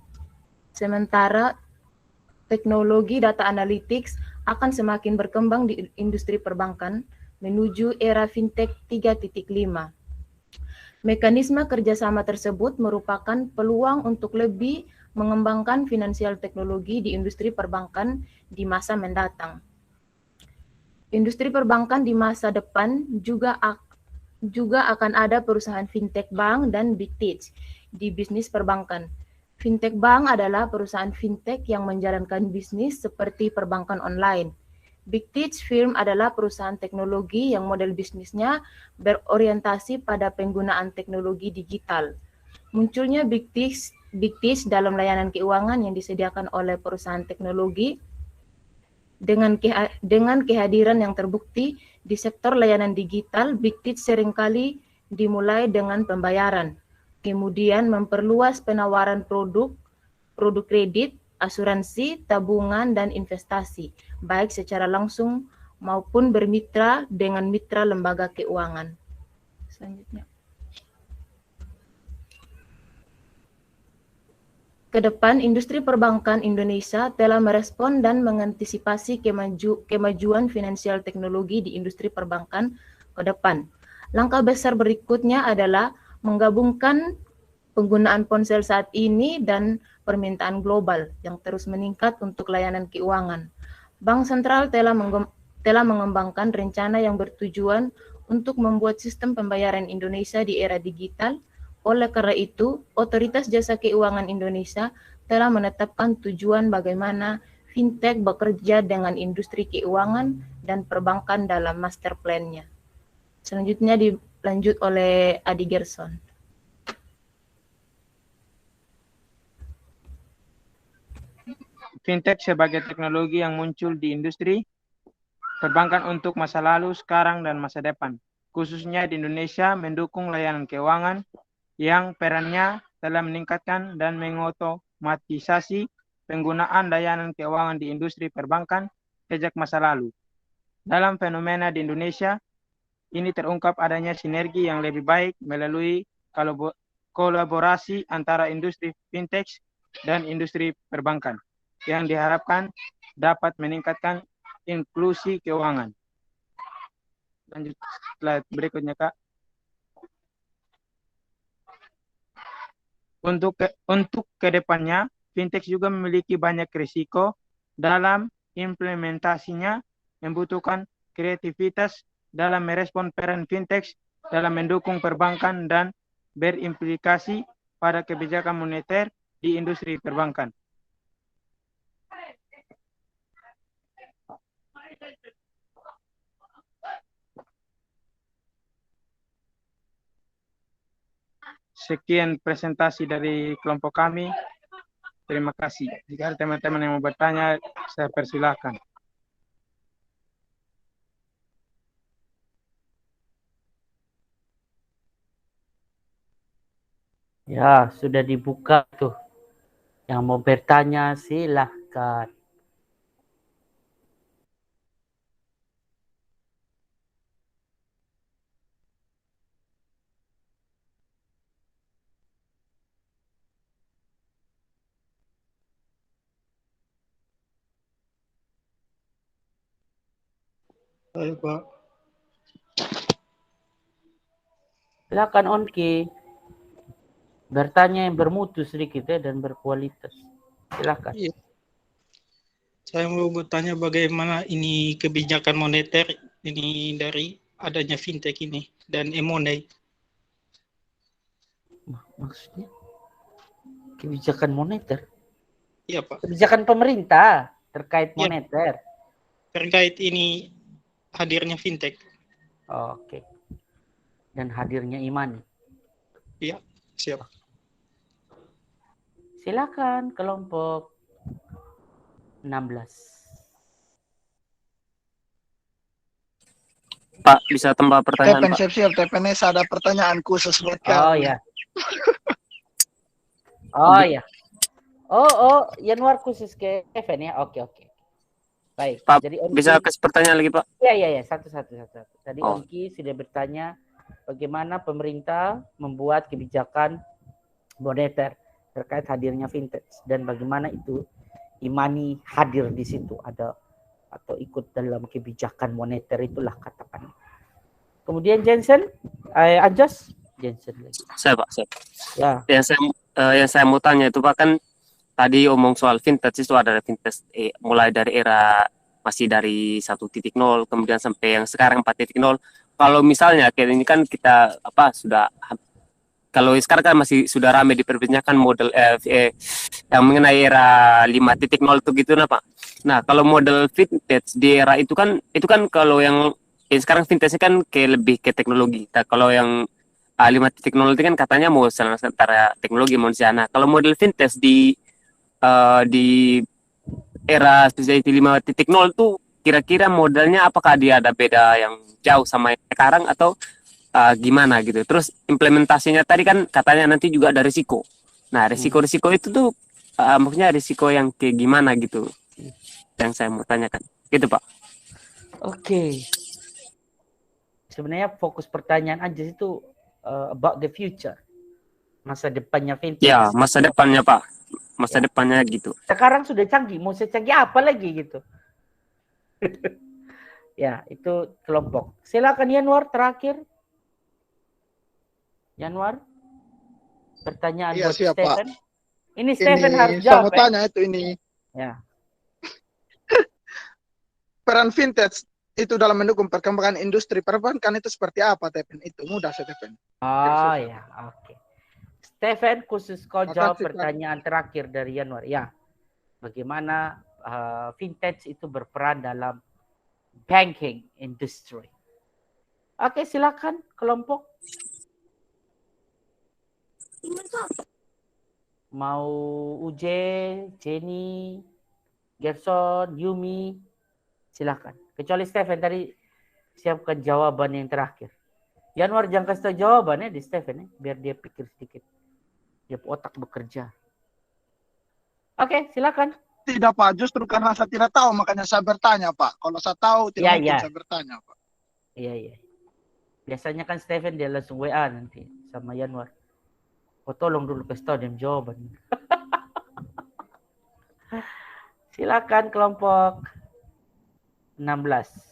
data analytics akan semakin berkembang di industri perbankan menuju era Fintech 3.5. Mekanisme kerjasama tersebut merupakan peluang untuk lebih mengembangkan finansial teknologi di industri perbankan di masa mendatang. Industri perbankan di masa depan juga akan ada perusahaan fintech bank dan big tech di bisnis perbankan. Fintech bank adalah perusahaan fintech yang menjalankan bisnis seperti perbankan online. Big tech firm adalah perusahaan teknologi yang model bisnisnya berorientasi pada penggunaan teknologi digital. Munculnya big tech dalam layanan keuangan yang disediakan oleh perusahaan teknologi dengan kehadiran yang terbukti di sektor layanan digital, big tech seringkali dimulai dengan pembayaran. Kemudian memperluas penawaran produk kredit, asuransi, tabungan, dan investasi, baik secara langsung maupun bermitra dengan mitra lembaga keuangan. Selanjutnya. Kedepan, industri perbankan Indonesia telah merespon dan mengantisipasi kemajuan finansial teknologi di industri perbankan ke depan. Langkah besar berikutnya adalah menggabungkan penggunaan ponsel saat ini dan permintaan global yang terus meningkat untuk layanan keuangan. Bank sentral telah mengembangkan rencana yang bertujuan untuk membuat sistem pembayaran Indonesia di era digital. Oleh karena itu, Otoritas Jasa Keuangan Indonesia telah menetapkan tujuan bagaimana fintech bekerja dengan industri keuangan dan perbankan dalam master plan-nya. Selanjutnya dilanjut oleh Adi Gerson. Fintech sebagai teknologi yang muncul di industri perbankan untuk masa lalu, sekarang, dan masa depan. Khususnya di Indonesia mendukung layanan keuangan yang perannya telah meningkatkan dan mengotomatisasi penggunaan layanan keuangan di industri perbankan sejak masa lalu. Dalam fenomena di Indonesia, ini terungkap adanya sinergi yang lebih baik melalui kolaborasi antara industri fintech dan industri perbankan yang diharapkan dapat meningkatkan inklusi keuangan. Lanjut slide berikutnya, Kak. Untuk kedepannya, fintech juga memiliki banyak risiko dalam implementasinya, membutuhkan kreativitas dalam merespon peran fintech dalam mendukung perbankan dan berimplikasi pada kebijakan moneter di industri perbankan. Sekian presentasi dari kelompok kami. Terima kasih. Jika ada teman-teman yang mau bertanya, saya persilakan. Ya, sudah dibuka tuh. Yang mau bertanya silahkan. Ayo Pak. Silakan Onki. Bertanya yang bermutu sedikit ya dan berkualitas. Silakan. Iya. Saya mau bertanya bagaimana ini kebijakan moneter ini dari adanya fintech ini dan e-money. Maksudnya kebijakan moneter? Iya Pak. Kebijakan pemerintah terkait moneter. Terkait ini hadirnya fintech. Oke. Dan hadirnya Imani. Iya, siap. Silakan kelompok 16. Pak, bisa tambah pertanyaan, Tepen Pak? siap-siap, Tepenes ada pertanyaan khusus buat Oh kamu. ya. Oh ya. Oh, Januar khusus ke Evan ya. Oke. Baik. Pak, Jadi Onki, bisa kasih pertanyaan lagi, Pak? Iya. Satu. Tadi Oh. Onki sudah bertanya bagaimana pemerintah membuat kebijakan moneter terkait hadirnya fintech dan bagaimana itu Imani hadir di situ ada atau ikut dalam kebijakan moneter itulah katakan. Kemudian Jensen, Anjas, Jensen lagi. Saya Pak, saya. Ya. Yang saya mau tanya itu Pak, kan tadi omong soal vintage itu ada vintage mulai dari era masih dari 1.0 kemudian sampai yang sekarang 4.0. Kalau misalnya kayak ini kan kita sudah kalau sekarang kan masih sudah ramai diperbincangkan model yang mengenai era 5.0 itu gitu Pak. Nah, kalau model vintage di era itu kan kalau yang sekarang vintage kan kayak lebih ke teknologi. Nah, kalau yang 5.0 itu kan katanya mau antara teknologi manusia. Nah, kalau model vintage di era Society 5.0 itu kira-kira modelnya apakah dia ada beda yang jauh sama yang sekarang atau gimana gitu. Terus implementasinya tadi kan katanya nanti juga ada risiko. Nah, risiko-risiko itu tuh maksudnya risiko yang kayak gimana gitu yang saya mau tanyakan. Gitu, Pak. Oke. Sebenarnya fokus pertanyaan aja itu about the future. Masa depannya fintech. Ya, masa depannya, Pak. Masa depannya gitu. Sekarang sudah canggih, mau secanggih apa lagi gitu. Ya, itu kelompok. Silakan Januar terakhir. Januar. Pertanyaan buat siap, Stephen. Pak. Ini Stephen harus saya mau jawab. tanya itu ini. Ya. Peran vintage itu dalam mendukung perkembangan industri perbankan itu seperti apa, Tepen? Itu mudah, Tepen. Oh ya, oke. Stephen khusus kau jawab Makasih, pertanyaan terakhir dari Januar. Ya, bagaimana vintage itu berperan dalam banking industry. Oke, silakan kelompok. Mau Uje, Jenny, Gerson, Yumi, silakan. Kecuali Stephen tadi siapkan jawaban yang terakhir. Januar jangan kasih tahu jawabannya di Stephen ya, biar dia pikir sedikit. Dia otak bekerja. Oke, silakan. Tidak, Pak. Justru karena saya tidak tahu, makanya saya bertanya, Pak. Kalau saya tahu, tidak mungkin saya bertanya, Pak. Iya. Biasanya kan Stephen dia langsung WA nanti sama Januar. Oh, tolong dulu kasih tahu dia jawaban. Silakan kelompok 16.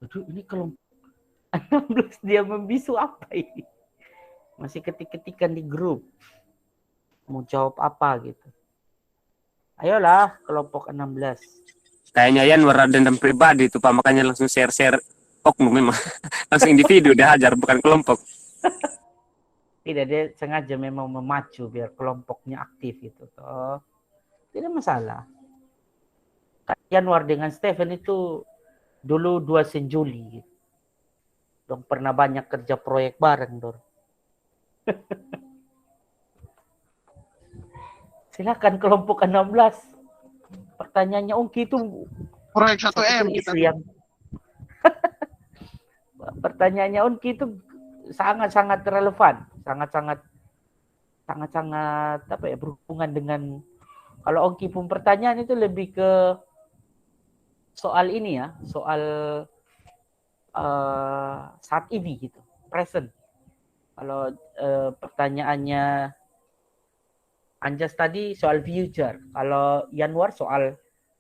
Aduh, ini kelompok 16 dia membisu apa ini? Masih ketik-ketikan di grup. Mau jawab apa gitu. Ayolah kelompok 16. kayaknya Yanwar ada dendam pribadi itu Pak, makanya langsung share-share oknum memang. Langsung individu dihajar, bukan kelompok. Tidak, dia sengaja memang memacu biar kelompoknya aktif itu. Toh. Tidak masalah. Yanwar dengan Stephen itu dulu 2 senjuli. Dong pernah banyak kerja proyek bareng, Dor. Silakan kelompok 16. Pertanyaannya Ongki itu proyek 1M kita. Yang pertanyaannya Ongki itu sangat-sangat relevan, sangat-sangat apa ya, berhubungan dengan kalau Ongki pun pertanyaan itu lebih ke soal ini ya, soal saat ini gitu, present. Kalau pertanyaannya Anjas tadi soal future, kalau Yanwar soal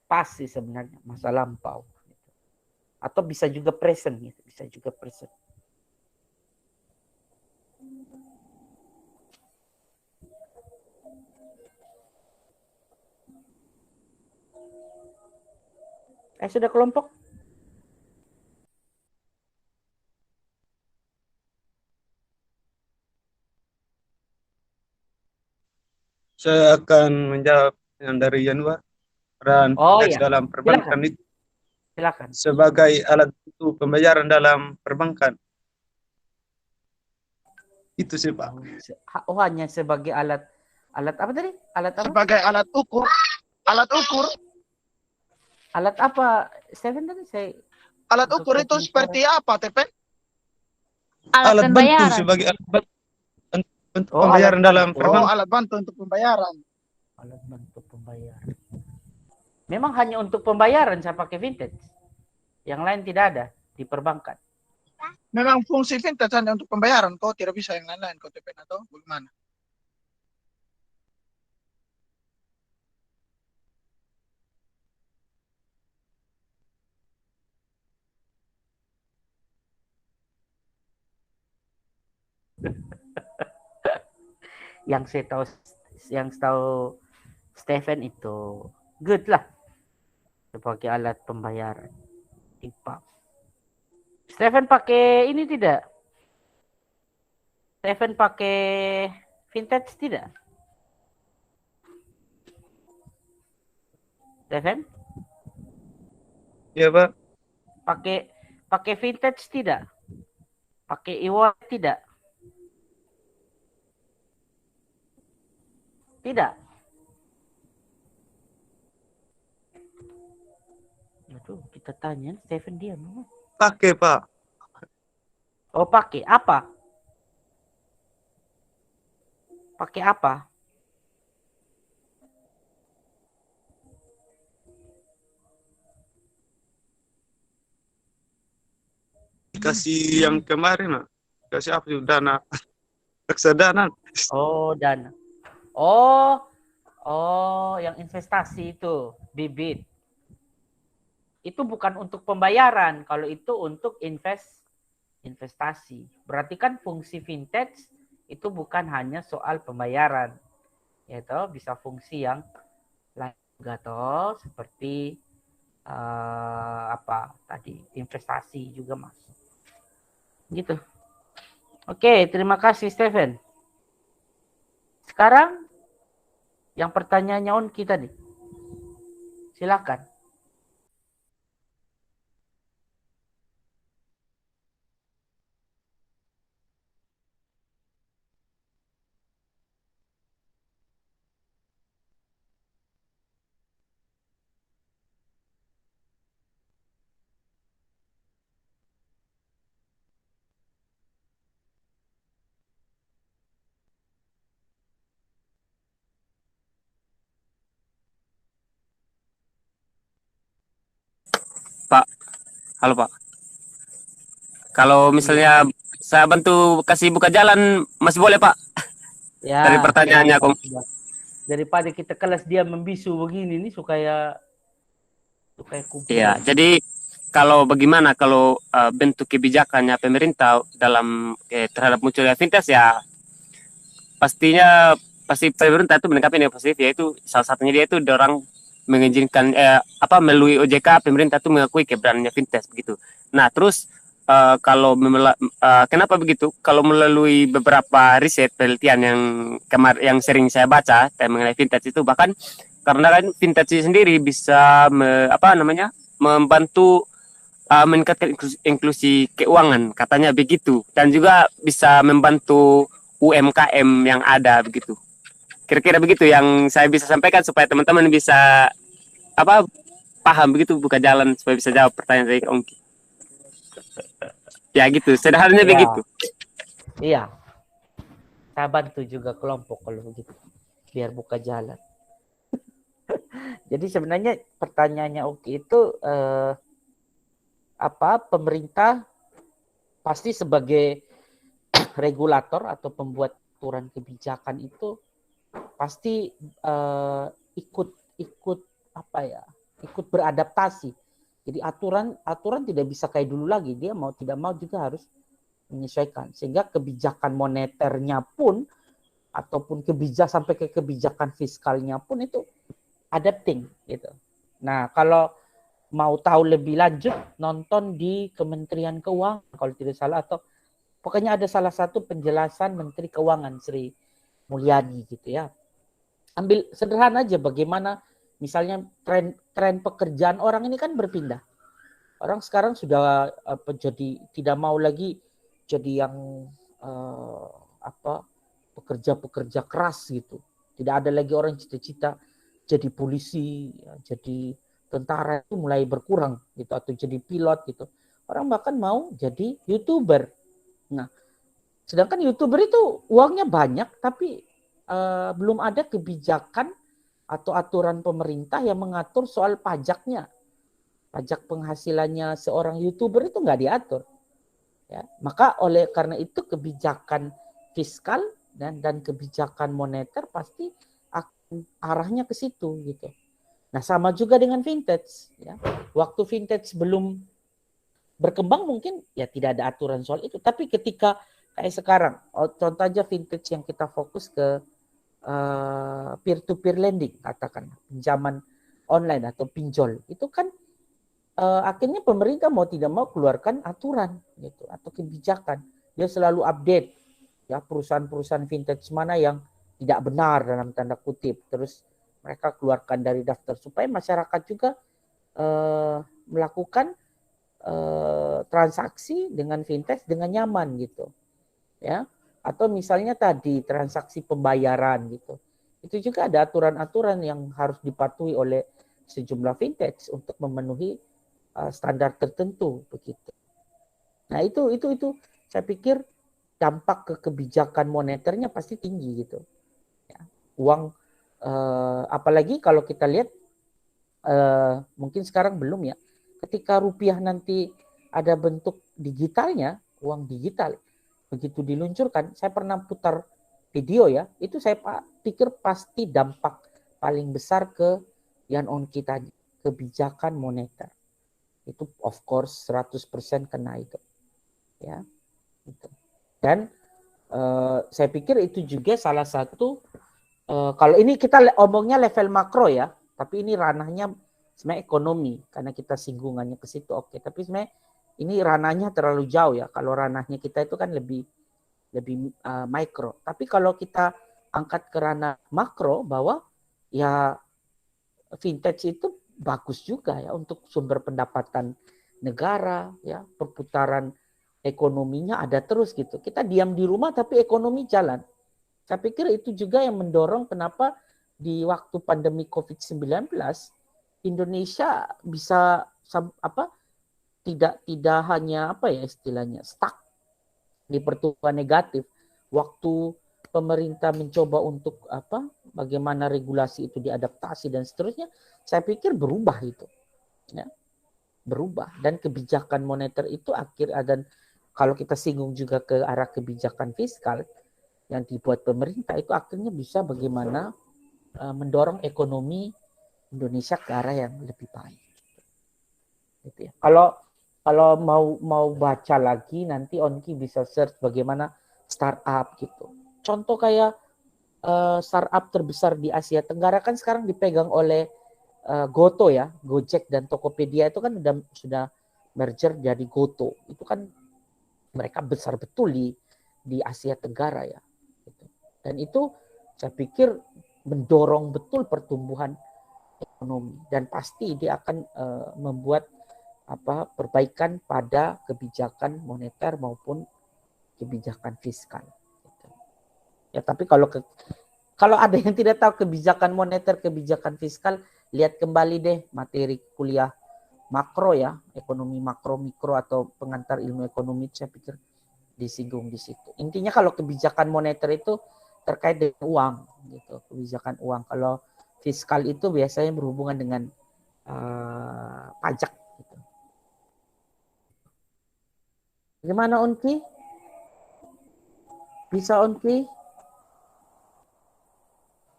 past sih sebenarnya, masa lampau. Gitu. Atau bisa juga present gitu, bisa juga present. Sudah kelompok? Saya akan menjawab yang dari Yanwar. Peran fintech dalam perbankan itu Silakan. sebagai alat untuk pembayaran dalam perbankan. Itu sih Pak. Oh, hanya sebagai alat apa tadi? Alat apa? Sebagai alat ukur. Alat ukur. Alat apa? Steven tadi saya. Alat ukur itu seperti apa, Tepen? Alat bantu sebagai alat bantu untuk pembayaran dalam perbankan. Oh, alat bantu untuk pembayaran. Alat bantu pembayaran. Memang hanya untuk pembayaran saya pakai vintage. Yang lain tidak ada di perbankan. Memang fungsi vintage hanya untuk pembayaran, kau tidak bisa yang lain-lain, kau Tepen atau bagaimana? Yang tahu Stephen itu good lah sebagai alat pembayaran. IPA. Stephen pakai ini tidak? Stephen pakai vintage tidak? Stephen? Iya Pak. Pakai vintage tidak? Pakai e-wallet tidak? Tidak. Aduh, kita tanya Stephen dia mana? Pakai Pak. Oh, pakai apa? Pakai apa? Kasih yang kemarin, Pak. Kasih apa sih dana? Reksadana. Oh, dana. Oh, yang investasi itu, bibit. Itu bukan untuk pembayaran, kalau itu untuk investasi. Berarti kan fungsi vintage itu bukan hanya soal pembayaran. Yaitu bisa fungsi yang lain juga toh, seperti apa tadi, investasi juga masuk. Gitu. Oke, terima kasih Stephen. Sekarang yang pertanyaannya Onki tadi. Silakan. Pak, halo Pak. Kalau misalnya saya bantu kasih buka jalan, masih boleh Pak? Ya. Dari pertanyaannya, Kong. Daripada kita kelas dia membisu begini nih, supaya kumpul. Iya, jadi kalau bagaimana kalau bentuk kebijakannya pemerintah dalam terhadap munculnya fintech ya, pasti pemerintah itu menanggapi ini positif, yaitu salah satunya dia itu dorang mengizinkan melalui OJK pemerintah tuh mengakui keberadaannya fintech begitu. Nah, terus kalau kenapa begitu? Kalau melalui beberapa riset penelitian yang sering saya baca mengenai fintech itu, bahkan karena kan fintech sendiri bisa membantu meningkatkan inklusi keuangan, katanya begitu, dan juga bisa membantu UMKM yang ada begitu. Kira-kira begitu yang saya bisa sampaikan supaya teman-teman bisa paham begitu, buka jalan supaya bisa jawab pertanyaan dari Ongki. Ya gitu, sederhananya begitu. Iya. Saya bantu juga kelompok kalau begitu, biar buka jalan. Jadi sebenarnya pertanyaannya Ongki itu pemerintah pasti sebagai regulator atau pembuat aturan kebijakan itu pasti ikut beradaptasi. Jadi aturan tidak bisa kayak dulu lagi, dia mau tidak mau juga harus menyesuaikan, sehingga kebijakan moneternya pun ataupun sampai ke kebijakan fiskalnya pun itu adapting gitu. Nah, kalau mau tahu lebih lanjut, nonton di Kementerian Keuangan kalau tidak salah, atau pokoknya ada salah satu penjelasan Menteri Keuangan Sri Mulyani gitu ya. Ambil sederhana aja bagaimana misalnya tren pekerjaan orang ini kan berpindah. Orang sekarang sudah jadi tidak mau lagi jadi yang pekerja keras gitu. Tidak ada lagi orang cita-cita jadi polisi, jadi tentara, itu mulai berkurang gitu, atau jadi pilot gitu. Orang bahkan mau jadi YouTuber. Nah, sedangkan YouTuber itu uangnya banyak, tapi belum ada kebijakan atau aturan pemerintah yang mengatur soal pajaknya. Pajak penghasilannya seorang YouTuber itu nggak diatur. Ya, maka karena itu kebijakan fiskal dan kebijakan moneter pasti arahnya ke situ gitu. Nah, sama juga dengan vintage ya. Waktu vintage belum berkembang mungkin ya tidak ada aturan soal itu, tapi ketika kayak sekarang, contoh aja vintage yang kita fokus ke peer-to-peer lending, katakan pinjaman online atau pinjol, itu kan akhirnya pemerintah mau tidak mau keluarkan aturan gitu atau kebijakan. Dia selalu update ya perusahaan-perusahaan vintage mana yang tidak benar dalam tanda kutip, terus mereka keluarkan dari daftar supaya masyarakat juga melakukan transaksi dengan vintage dengan nyaman gitu ya. Atau misalnya tadi transaksi pembayaran gitu, itu juga ada aturan-aturan yang harus dipatuhi oleh sejumlah vintage untuk memenuhi standar tertentu begitu. Nah itu saya pikir dampak ke kebijakan moneternya pasti tinggi gitu. Ya, uang apalagi kalau kita lihat mungkin sekarang belum ya. Ketika rupiah nanti ada bentuk digitalnya, uang digital, begitu diluncurkan, saya pernah putar video ya, itu saya pikir pasti dampak paling besar ke yang Ongki tadi, kebijakan moneter. Itu of course 100% kena itu. Ya. Gitu. Dan saya pikir itu juga salah satu kalau ini kita omongnya level makro ya, tapi ini ranahnya sebenarnya ekonomi karena kita singgungannya ke situ oke, tapi sebenarnya ini ranahnya terlalu jauh ya. Kalau ranahnya kita itu kan lebih mikro. Tapi kalau kita angkat ke ranah makro bahwa ya vintage itu bagus juga ya untuk sumber pendapatan negara ya, perputaran ekonominya ada terus gitu. Kita diam di rumah tapi ekonomi jalan. Saya pikir itu juga yang mendorong kenapa di waktu pandemi COVID-19 Indonesia bisa tidak hanya istilahnya stuck di pertumbuhan negatif. Waktu pemerintah mencoba untuk bagaimana regulasi itu diadaptasi dan seterusnya, saya pikir berubah itu. Ya. Berubah dan kebijakan moneter itu dan kalau kita singgung juga ke arah kebijakan fiskal yang dibuat pemerintah itu akhirnya bisa bagaimana mendorong ekonomi Indonesia ke arah yang lebih baik. Gitu ya. Kalau mau baca lagi nanti Ongki bisa search bagaimana startup gitu. Contoh kayak startup terbesar di Asia Tenggara kan sekarang dipegang oleh Goto ya, Gojek dan Tokopedia itu kan sudah merger jadi Goto. Itu kan mereka besar betul di Asia Tenggara ya. Dan itu saya pikir mendorong betul pertumbuhan ekonomi dan pasti dia akan membuat perbaikan pada kebijakan moneter maupun kebijakan fiskal. Ya, tapi kalau ada yang tidak tahu kebijakan moneter, kebijakan fiskal, lihat kembali deh materi kuliah makro ya, ekonomi makro, mikro atau pengantar ilmu ekonomi, saya pikir disinggung di situ. Intinya kalau kebijakan moneter itu terkait dengan uang, gitu, kebijakan uang. Kalau fiskal itu biasanya berhubungan dengan pajak. Gitu. Gimana Onki? Bisa Onki?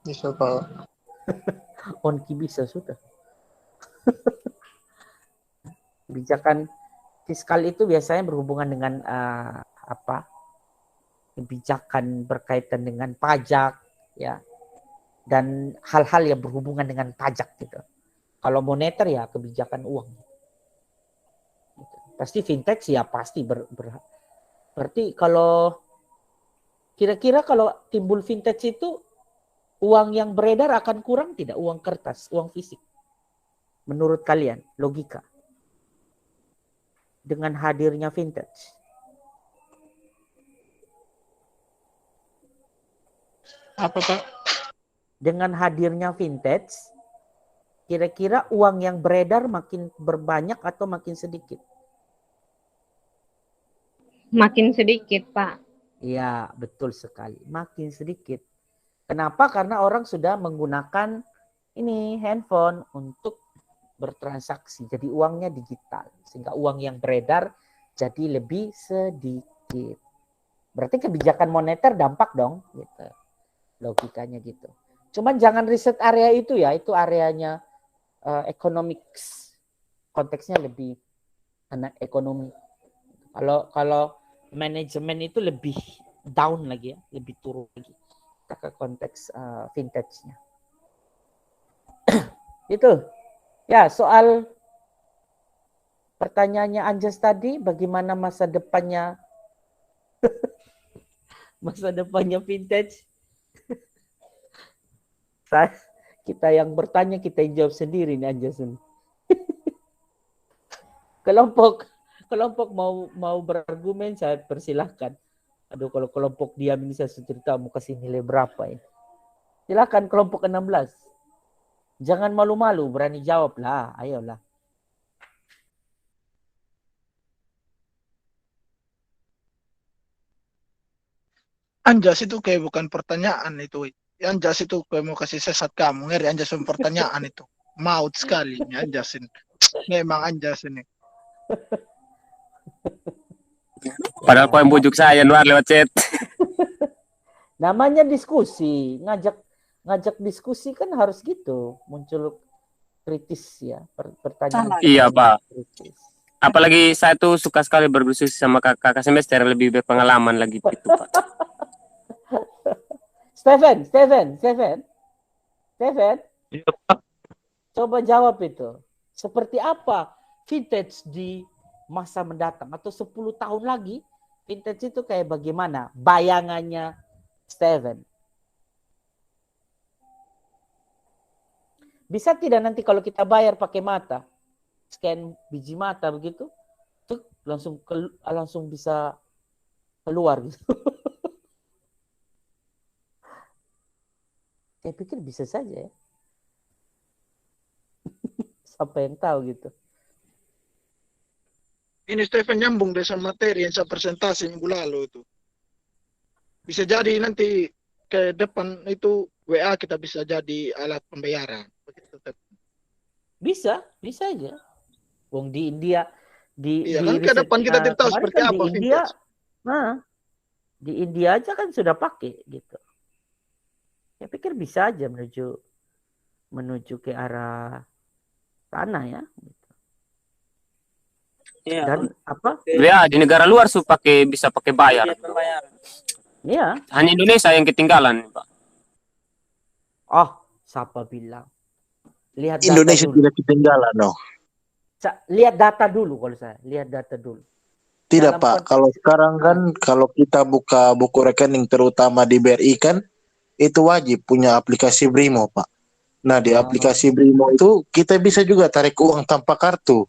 Bisa Pak. Onki bisa sudah. Kebijakan fiskal itu biasanya berhubungan dengan kebijakan berkaitan dengan pajak ya dan hal-hal yang berhubungan dengan pajak gitu. Kalau moneter ya kebijakan uang. Gitu. Pasti fintech ya pasti berarti kalau kira-kira kalau timbul fintech itu uang yang beredar akan kurang tidak? Uang kertas, uang fisik. Menurut kalian, logika. Dengan hadirnya fintech. Apa Pak? Dengan hadirnya fintech, kira-kira uang yang beredar makin berbanyak atau makin sedikit? Makin sedikit, Pak. Iya, betul sekali. Makin sedikit. Kenapa? Karena orang sudah menggunakan ini handphone untuk bertransaksi. Jadi uangnya digital. Sehingga uang yang beredar jadi lebih sedikit. Berarti kebijakan moneter dampak dong. Gitu. Logikanya gitu. Cuman jangan riset area itu ya. Itu areanya economics. Konteksnya lebih anak ekonomi. Kalau manajemen itu lebih down lagi ya. Lebih turun lagi. Ke konteks fintech-nya. Itu. Ya, soal pertanyaannya Anjas tadi, bagaimana masa depannya fintech? Kita yang bertanya, kita yang jawab sendiri nih Anjas. Kelompok mau berargumen, saya persilahkan. Aduh, kalau kelompok diam ini saya cerita mau kasih nilai berapa ya. Silakan kelompok 16. Jangan malu-malu, berani jawab lah. Ayolah. Anjas itu kayak bukan pertanyaan itu. Anjas itu kayak mau kasih sesat kamu. Ngeri Anjas pertanyaan itu. Maut sekali ini Anjas ini. Memang Anjas ini. Padahal kau yang bujuk saya Anwar lewat chat. Namanya diskusi, ngajak diskusi kan harus gitu, muncul kritis ya, pertanyaan. Iya Pak. Kritis. Apalagi saya tuh suka sekali berdiskusi sama kakak semester lebih berpengalaman lagi gitu Pak. Steven. Iya Pak. Coba jawab itu. Seperti apa vintage di masa mendatang atau 10 tahun lagi vintage itu kayak bagaimana bayangannya Steven? Bisa tidak nanti kalau kita bayar pakai mata, scan biji mata begitu, tuh langsung bisa keluar gitu. Saya pikir bisa saja ya. Siapa yang tahu gitu. Ini Stephen nyambung deh sama materi yang saya presentasi minggu lalu itu. Bisa jadi nanti ke depan itu WA kita bisa jadi alat pembayaran. Bisa aja. Wong di India iya, kan ke depan kita tidak tahu seperti apa di India. Nah, di India aja kan sudah pakai gitu. Saya pikir bisa aja menuju ke arah sana ya. Iya. Dan apa? Ya di negara luar bisa pakai bayar. Iya. Hanya Indonesia yang ketinggalan Pak. Oh, siapa bilang? Lihat data Indonesia dulu. tidak ketinggalan, no. Lihat data dulu kalau saya. Lihat data dulu. Tidak, Dalam Pak. Kalau sekarang kan, kalau kita buka buku rekening terutama di BRI kan, itu wajib punya aplikasi Brimo, Pak. Nah, di aplikasi Brimo itu kita bisa juga tarik uang tanpa kartu.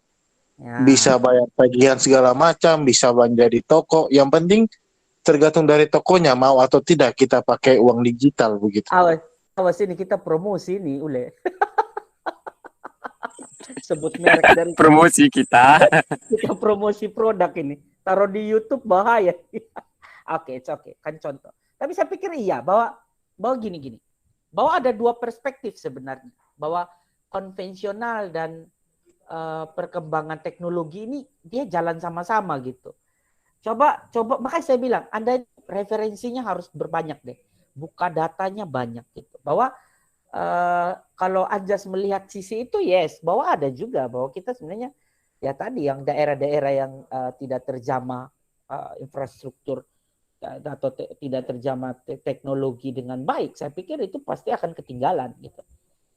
Ya. Bisa bayar tagihan segala macam, bisa belanja di toko. Yang penting tergantung dari tokonya mau atau tidak kita pakai uang digital begitu. Awas ini kita promosi nih, Ule. Sebut merek dari Promosi kita. kita promosi produk ini. Taruh di YouTube bahaya. Oke, kan contoh. Tapi saya pikir iya bahwa gini. Bahwa ada dua perspektif sebenarnya. Bahwa konvensional dan perkembangan teknologi ini dia jalan sama-sama gitu. Coba makanya saya bilang Anda referensinya harus berbanyak deh. Buka datanya banyak gitu. Bahwa kalau Anjas melihat sisi itu yes, bahwa ada juga bahwa kita sebenarnya ya tadi yang daerah-daerah yang tidak terjamah infrastruktur atau tidak terjamah teknologi dengan baik, saya pikir itu pasti akan ketinggalan gitu.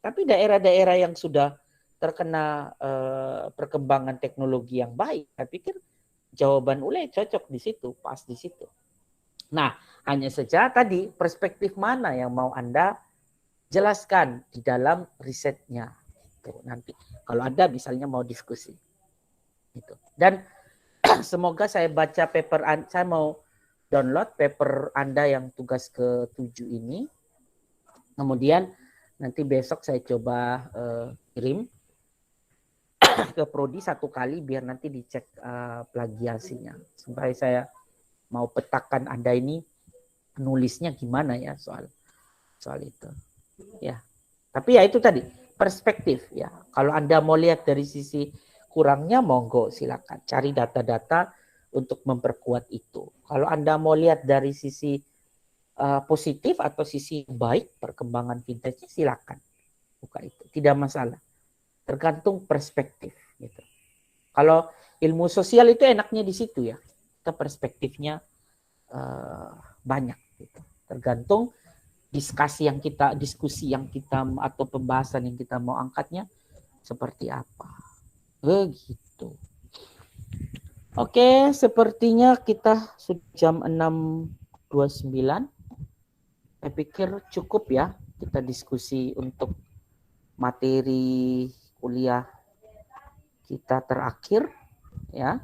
Tapi daerah-daerah yang sudah terkena perkembangan teknologi yang baik, saya pikir jawaban Ule cocok di situ, pas di situ. Nah, hanya saja tadi perspektif mana yang mau Anda jelaskan di dalam risetnya. Gitu. Nanti kalau ada misalnya mau diskusi. Gitu. Dan semoga saya baca paper, saya mau download paper Anda yang tugas ke-7 ini. Kemudian nanti besok saya coba kirim ke Prodi 1 kali biar nanti dicek plagiasinya. Supaya saya mau petakan Anda ini nulisnya gimana ya soal itu. Ya, tapi ya itu tadi perspektif ya. Kalau Anda mau lihat dari sisi kurangnya, monggo silakan cari data-data untuk memperkuat itu. Kalau Anda mau lihat dari sisi positif atau sisi baik perkembangan fintechnya, silakan buka itu, tidak masalah. Tergantung perspektif. Gitu. Kalau ilmu sosial itu enaknya di situ ya, kita perspektifnya banyak. Gitu. Tergantung diskusi yang kita atau pembahasan yang kita mau angkatnya seperti apa. Begitu. Oke, sepertinya kita sudah jam 6.29. Saya pikir cukup ya kita diskusi untuk materi kuliah kita terakhir ya.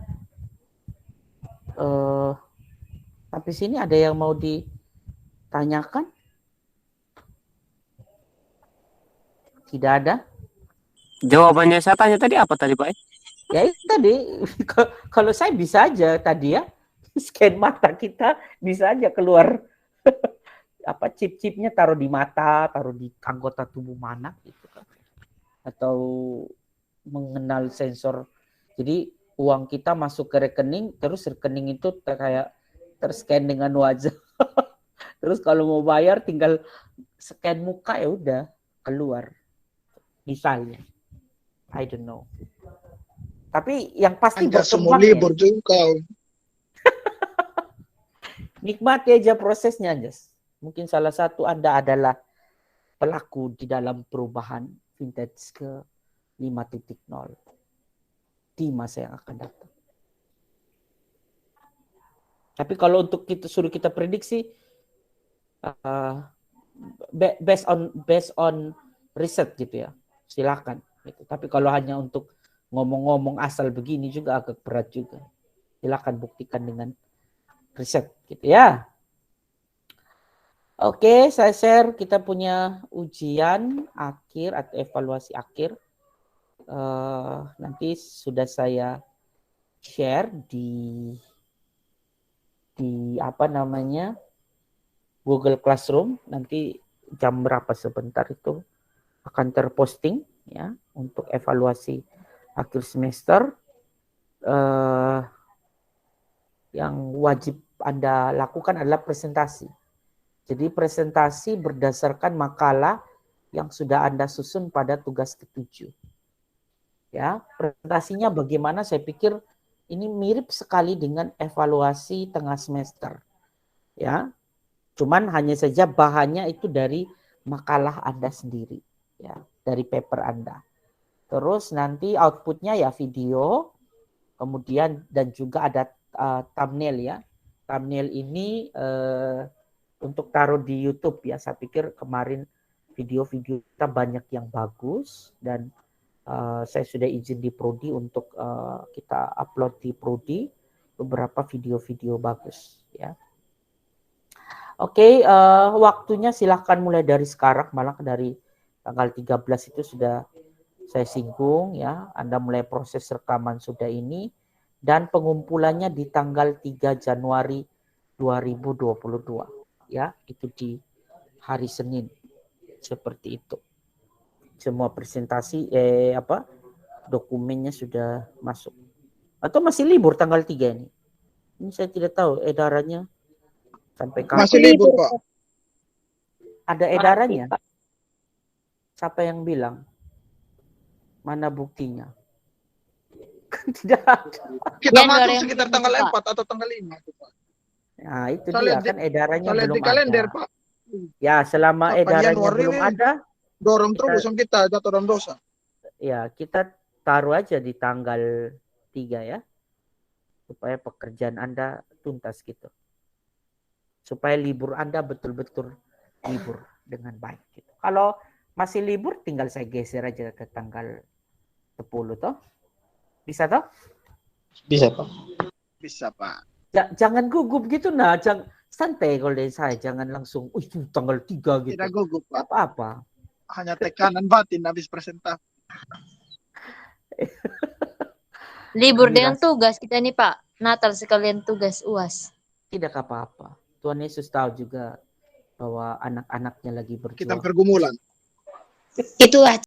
Tapi sini ada yang mau ditanyakan? Tidak ada. Jawabannya saya tanya tadi apa tadi, Pak? Ya itu tadi. Kalau saya bisa aja tadi ya. Scan mata kita bisa aja keluar. Apa chip-chipnya taruh di mata, taruh di anggota tubuh mana gitu kan. Atau mengenal sensor. Jadi uang kita masuk ke rekening, terus rekening itu kayak terscan dengan wajah. Terus kalau mau bayar tinggal scan muka ya udah keluar. Misalnya, I don't know. Tapi yang pasti Anjas berkembang semua libur juga. Nikmati aja prosesnya, Anjas. Mungkin salah satu Anda adalah pelaku di dalam perubahan vintage ke 5.0 di masa yang akan datang. Tapi kalau untuk suruh kita prediksi, based on riset gitu ya. Silakan gitu. Tapi kalau hanya untuk ngomong-ngomong asal begini juga agak berat juga. Silakan buktikan dengan riset gitu ya. Oke, saya share kita punya ujian akhir atau evaluasi akhir. Nanti sudah saya share di apa namanya Google Classroom. Nanti jam berapa sebentar itu akan terposting ya untuk evaluasi akhir semester. Yang wajib Anda lakukan adalah presentasi. Jadi presentasi berdasarkan makalah yang sudah Anda susun pada tugas ke-7. Ya, presentasinya bagaimana? Saya pikir ini mirip sekali dengan evaluasi tengah semester. Ya. Cuman hanya saja bahannya itu dari makalah Anda sendiri. Ya, dari paper Anda. Terus nanti outputnya ya video, kemudian dan juga ada thumbnail ya. Thumbnail ini untuk taruh di YouTube ya. Saya pikir kemarin video-video kita banyak yang bagus dan saya sudah izin di Prodi untuk kita upload di Prodi beberapa video-video bagus ya. Oke, waktunya silahkan mulai dari sekarang, malah dari tanggal 13 itu sudah saya singgung ya. Anda mulai proses rekaman sudah ini dan pengumpulannya di tanggal 3 Januari 2022 ya, itu di hari Senin. Seperti itu. Semua presentasi dokumennya sudah masuk. Atau masih libur tanggal 3 ini? Ini saya tidak tahu edarannya sampai kapan. Masih libur, Pak. Ada edarannya? Siapa yang bilang? Mana buktinya? Tidak ada. Kita masuk sekitar tanggal 4 atau tanggal 5. Pak. Nah, itu dia kan edarannya belum di kalender, ada. Pak. Ya, selama edarannya Januari belum ada, dorong terus kita jatuh dalam dosa. Ya, kita taruh aja di tanggal 3 ya. Supaya pekerjaan Anda tuntas gitu. Supaya libur Anda betul-betul libur dengan baik gitu. Kalau masih libur tinggal saya geser aja ke tanggal 10 toh. Bisa toh? Bisa, Pak. Bisa, Pak. Jangan gugup gitu nah, jangan santai kalau dari saya, jangan langsung tanggal 3 gitu. Tidak gugup, Pak. Apa-apa. Hanya tekanan batin habis presentasi. Libur dengan tugas kita nih Pak. Natal sekalian tugas UAS. Tidak apa-apa. Tuhan Yesus tahu juga bahwa anak-anaknya lagi berjuang. Kita pergumulan. Itu aja.